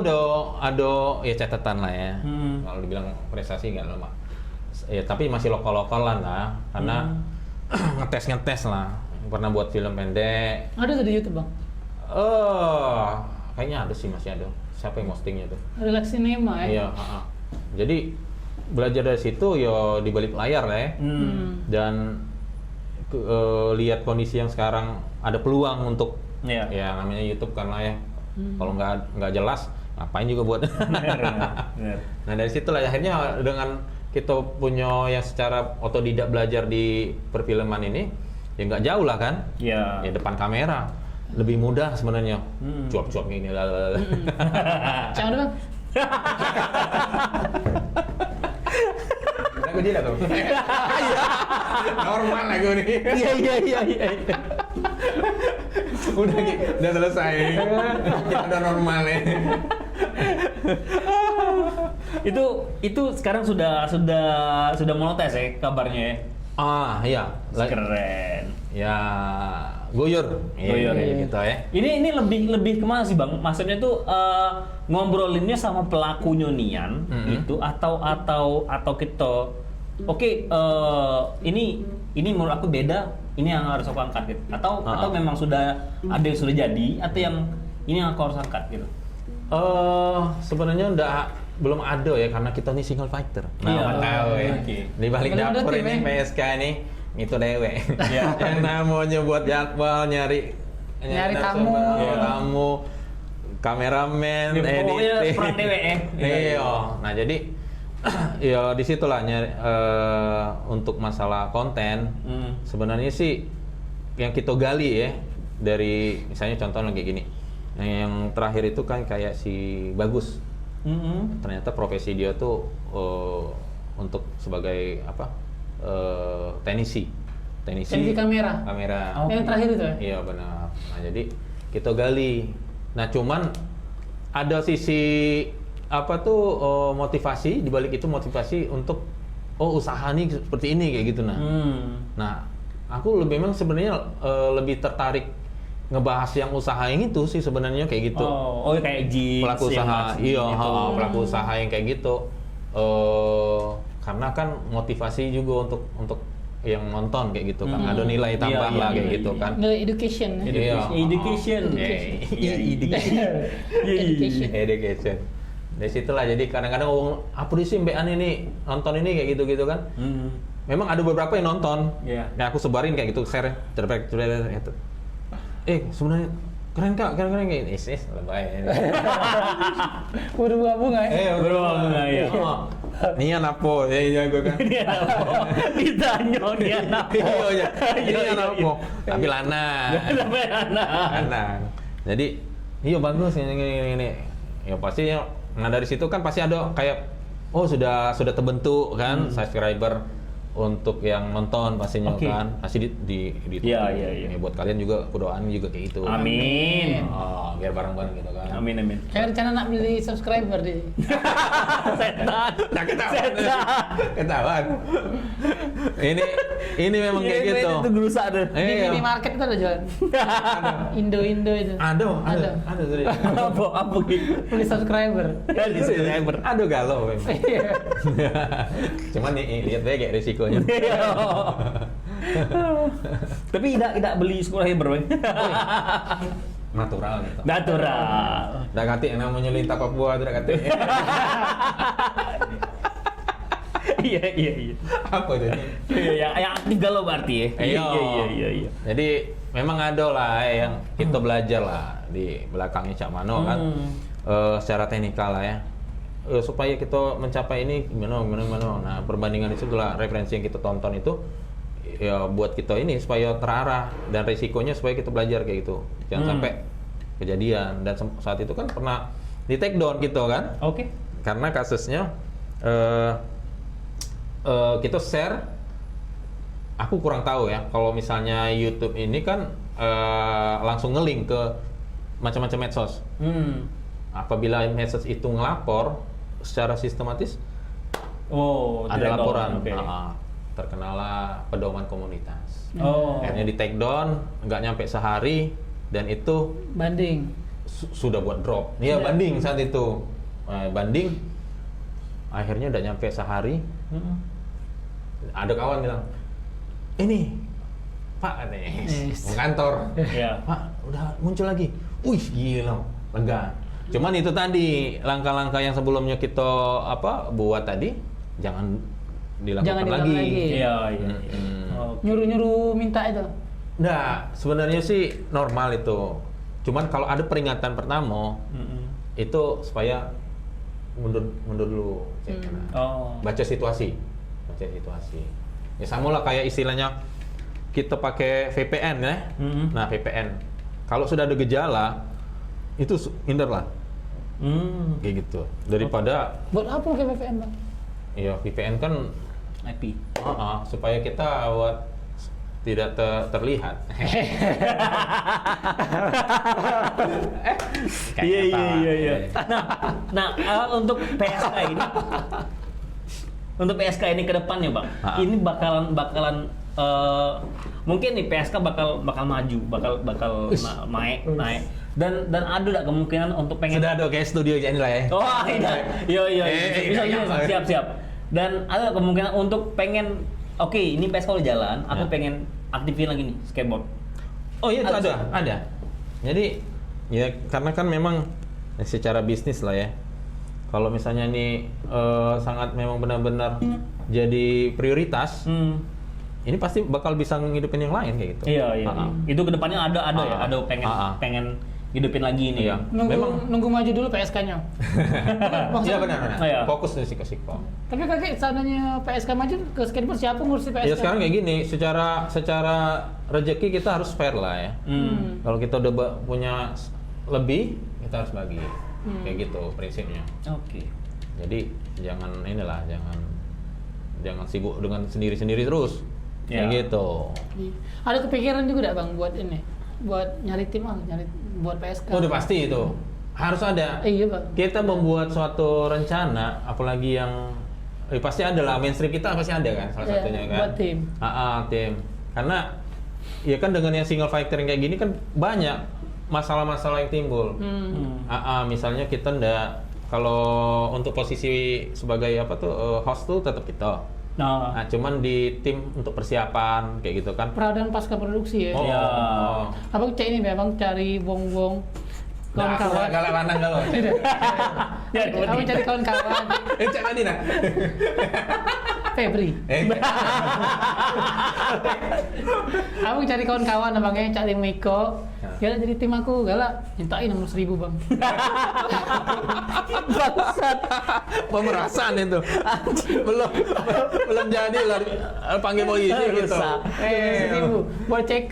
ada ya catatan lah ya. Kalau dibilang prestasi nggak lama. Ya tapi masih lokal-lokalan lah, karena ngetes lah. Pernah buat film pendek. Ada tuh di YouTube, Bang? Kayaknya ada sih, masih ada. Siapa yang postingnya tuh? Relax Cinema ya? Iya. Jadi belajar dari situ ya di balik layar lah ya. Dan lihat kondisi yang sekarang ada peluang untuk ya namanya YouTube kan lah ya. Kalau nggak jelas ngapain juga buat. Nah dari situlah akhirnya dengan kita punya yang secara otodidak belajar di perfilman ini ya nggak jauh lah kan. Ya depan kamera lebih mudah sebenarnya. Cuap-cuap gini lah. Jangan Bang. Aku dia tuh. Normal lagu nih. Iya. Udah selesai. Kita udah normal ya. Itu sekarang sudah monetis ya kabarnya ya. Iya. Keren. Ya goyor gitu ya. Ini lebih kemana sih Bang? Maksudnya tuh ngobrolinnya sama pelakunya nian gitu atau kita ini menurut aku beda, ini yang harus aku angkat gitu. Atau memang sudah ada yang sudah jadi atau yang ini yang aku harus angkat gitu. Sebenarnya belum ada ya, karena kita nih single fighter. Nah, tahu ya. Di balik dapur ini PSK ini itu dewe. Yang namanya buat jadwal nyari tamu, kameramen, editing. Peran dewe Iya. Nah, jadi ya disitulah untuk masalah konten. Sebenarnya sih yang kita gali ya dari misalnya contohnya kayak gini. Yang terakhir itu kan kayak si Bagus. Ternyata profesi dia tuh untuk sebagai teknisi kamera. Yang terakhir itu ya? Iya benar. Nah jadi kita gali. Nah cuman ada sisi motivasi di balik itu, motivasi untuk usaha nih seperti ini kayak gitu Nah aku memang sebenarnya lebih tertarik ngebahas yang usaha yang itu sih sebenarnya kayak gitu. Kayak pelaku usaha, pelaku usaha yang kayak gitu. Karena kan motivasi juga untuk yang nonton kayak gitu kan, ada nilai tambah lah kayak gitu kan. Nilai education. Education. Dari situlah jadi kadang-kadang apa sih Mbak Ani nih nonton ini kayak gitu kan. Memang ada beberapa yang nonton. Nah aku sebarin kayak gitu, share gitu. Sebenarnya keren kayak ini. Lebay. Berbunga-bunga ya? Berbunga ya. Nian apa? Ya gue kan. Nian apa? Ditanya nian apa? Nian apa? Tapi lanang. Jadi, bagus ini. Ya pasti nah dari situ kan pasti ada kayak sudah terbentuk kan subscriber untuk yang nonton pastinya kan pasti di Iya. Buat kalian juga doain juga kayak gitu. Amin. Biar bareng-bareng gitu kan. Amin. Kayak rencana nak beli subscriber deh. Setan. Ketahuan. Ini memang kayak gitu. Itu gerusak tuh. Di market itu ada jualan. Indo itu. Ada. Apa gitu? Beli subscriber. Aduh galau memang. Cuman lihat aja kayak risikonya. Tapi tidak beli subscriber. Natural gitu. Natural. Udah kati yang namanya Lintah Papua udah kati. Iya. Apa itu? Yang aktif galau berarti ya. Iya. Jadi memang ada lah yang kita belajar lah di belakangnya Cak Mano kan, secara teknikal lah ya. Supaya kita mencapai ini gimana. Nah, perbandingan itu itulah referensi yang kita tonton itu ya buat kita ini supaya terarah, dan risikonya supaya kita belajar kayak gitu. Jangan sampai kejadian. Dan saat itu kan pernah di take down gitu kan. Oke. Karena kasusnya kita share, aku kurang tahu ya kalau misalnya YouTube ini kan langsung nge-link ke macam-macam medsos. Apabila medsos itu ngelapor secara sistematis, ada laporan, terkenalah pedoman komunitas. Akhirnya di take down, nggak nyampe sehari, dan itu banding. Sudah buat drop. Iya, banding saat itu. Banding, akhirnya udah nyampe sehari. Ada kawan bilang, ini Pak nih, mau kantor. Pak, udah muncul lagi. Wih, gila, lega. Cuman itu tadi langkah-langkah yang sebelumnya kita buat tadi jangan dilakukan lagi. Iya. Nyuruh-nyuruh minta itu. Nah, sebenarnya sih normal itu. Cuman kalau ada peringatan pertama, itu supaya mundur dulu. Baca situasi. Ya sama lah kayak istilahnya kita pakai VPN ya. Nah, VPN. Kalau sudah ada gejala, itu hindar lah. Kayak gitu. Daripada buat apa pakai VPN, Bang? Iya, VPN kan IP. Supaya kita tidak terlihat. Iya. Nah, untuk PSK ini ke depannya, Bang. Ini bakalan mungkin nih PSK bakal maju, bakal naik. Dan ada nggak kemungkinan untuk pengen sudah ada kayak studio ini lah ya. Iya. Bisa, siap. Dan ada kemungkinan untuk pengen ini PSK udah jalan, aku pengen aktifin lagi nih skateboard. Oh iya, itu ada. Jadi ya karena kan memang secara bisnis lah ya. Kalau misalnya ini sangat memang benar-benar jadi prioritas, ini pasti bakal bisa ngidupin yang lain kayak gitu. Iya. Itu kedepannya ada pengen hidupin lagi nih. Iya. Nunggu maju dulu PSK-nya. Iya benar. Fokus di Siko. Tapi kakek seandainya PSK maju ke skateboard, siapa ngurusi PSK? Ya sekarang kayak gini, secara rezeki kita harus fair lah ya. Kalau kita udah punya lebih, kita harus bagi. Kayak gitu prinsipnya. Oke. Jadi jangan sibuk dengan sendiri-sendiri terus. Kayak gitu. Ada kepikiran juga enggak, Bang, buat ini? Buat nyari tim buat PSK. Udah pasti itu. Harus ada. Iya, Bang. Kita membuat suatu rencana, apalagi yang pasti ada lah, mainstream kita pasti ada kan salah satunya kan. Buat tim. Tim. Karena ya kan dengan yang single fighter kayak gini kan banyak masalah-masalah yang timbul. Misalnya kita kalau untuk posisi sebagai host tuh tetap kita. Nah, cuman di tim untuk persiapan kayak gitu kan. Pra dan pasca produksi ya. Abang cek ini, Abang cari bong-bong kawan-kawan. Galak lanang kalau. Abang cari kawan-kawan. Cek mana nak? Febri. Abang cari kawan-kawan, abangnya cari Miko. Galak jadi tim aku, galak mintain nomor 1000, Bang. Bangsat. Pemerasan itu. belum jadi lah panggil polisi gitu. 1000 buat CK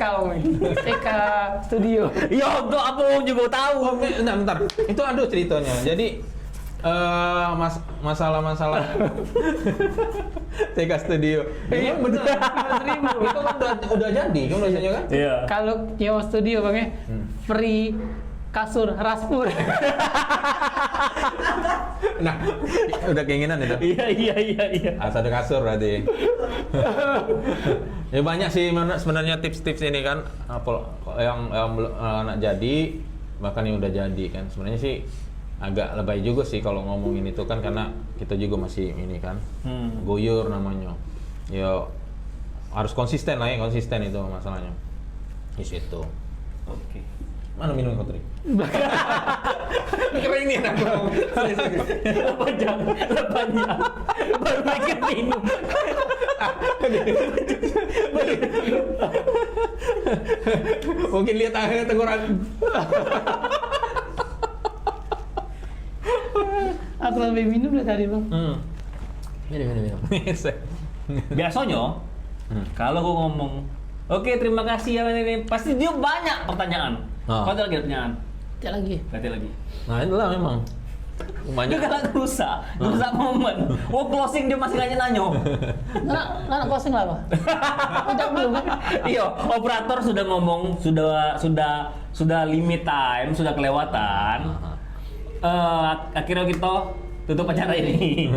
studio. Ya, untuk apa juga tahu. Bentar. Itu ada ceritanya. Jadi masalah-masalah TK Studio. Iya bener. 5.000 itu kan udah jadi kan biasanya kan? Iya. Kalau nyewa studio, Bang ya, free kasur Raspur. Nah, udah keinginan itu. Iya. Asal ada kasur berarti. Ya banyak sih sebenarnya tips-tips ini kan, yang anak jadi bahkan yang udah jadi kan. Sebenarnya sih agak lebay juga sih kalau ngomongin itu kan, karena kita juga masih ini kan goyur namanya. Ya harus konsisten lah ya, konsisten itu masalahnya. Di situ. Oke. Mana minum Putri? Keren ini enak dong. Lepannya baru mikir minum. Mungkin lihat akhirnya tenggorokan. Aku lebih minum dari tadi bang. Minum. Biasanya, kalau gue ngomong, oke terima kasih ya ini, pasti dia banyak pertanyaan. Kau ada lagi pertanyaan? Tidak lagi. Ganti lagi. Nah itulah memang. Dia galak rusak momen. Closing dia masih nanya. Nggak closing lah pak. Tidak belum kan? Iya, operator sudah ngomong, sudah limit time, sudah kelewatan. Akhirnya kita tutup acara ini.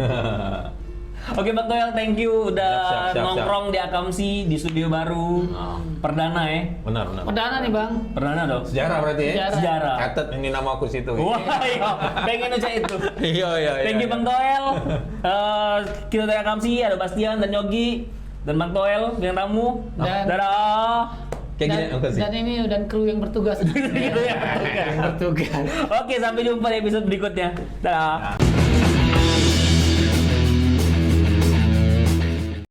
Oke Bang Toel, thank you udah nongkrong di Akamsi di studio baru. Perdana ya. Benar. Perdana nih bang. Perdana dong. Sejarah berarti ya? Sejarah. Catat ini nama aku situ. Wah, iya. Pengen aja itu. Iya. Thank you Bang Toel. Kita dari Akamsi ada Bastian dan Yogi dan Bang Toel yang tamu. Dadah. Dan ini dan kru yang bertugas. Yang bertugas. Oke, sampai jumpa di episode berikutnya. Dadah.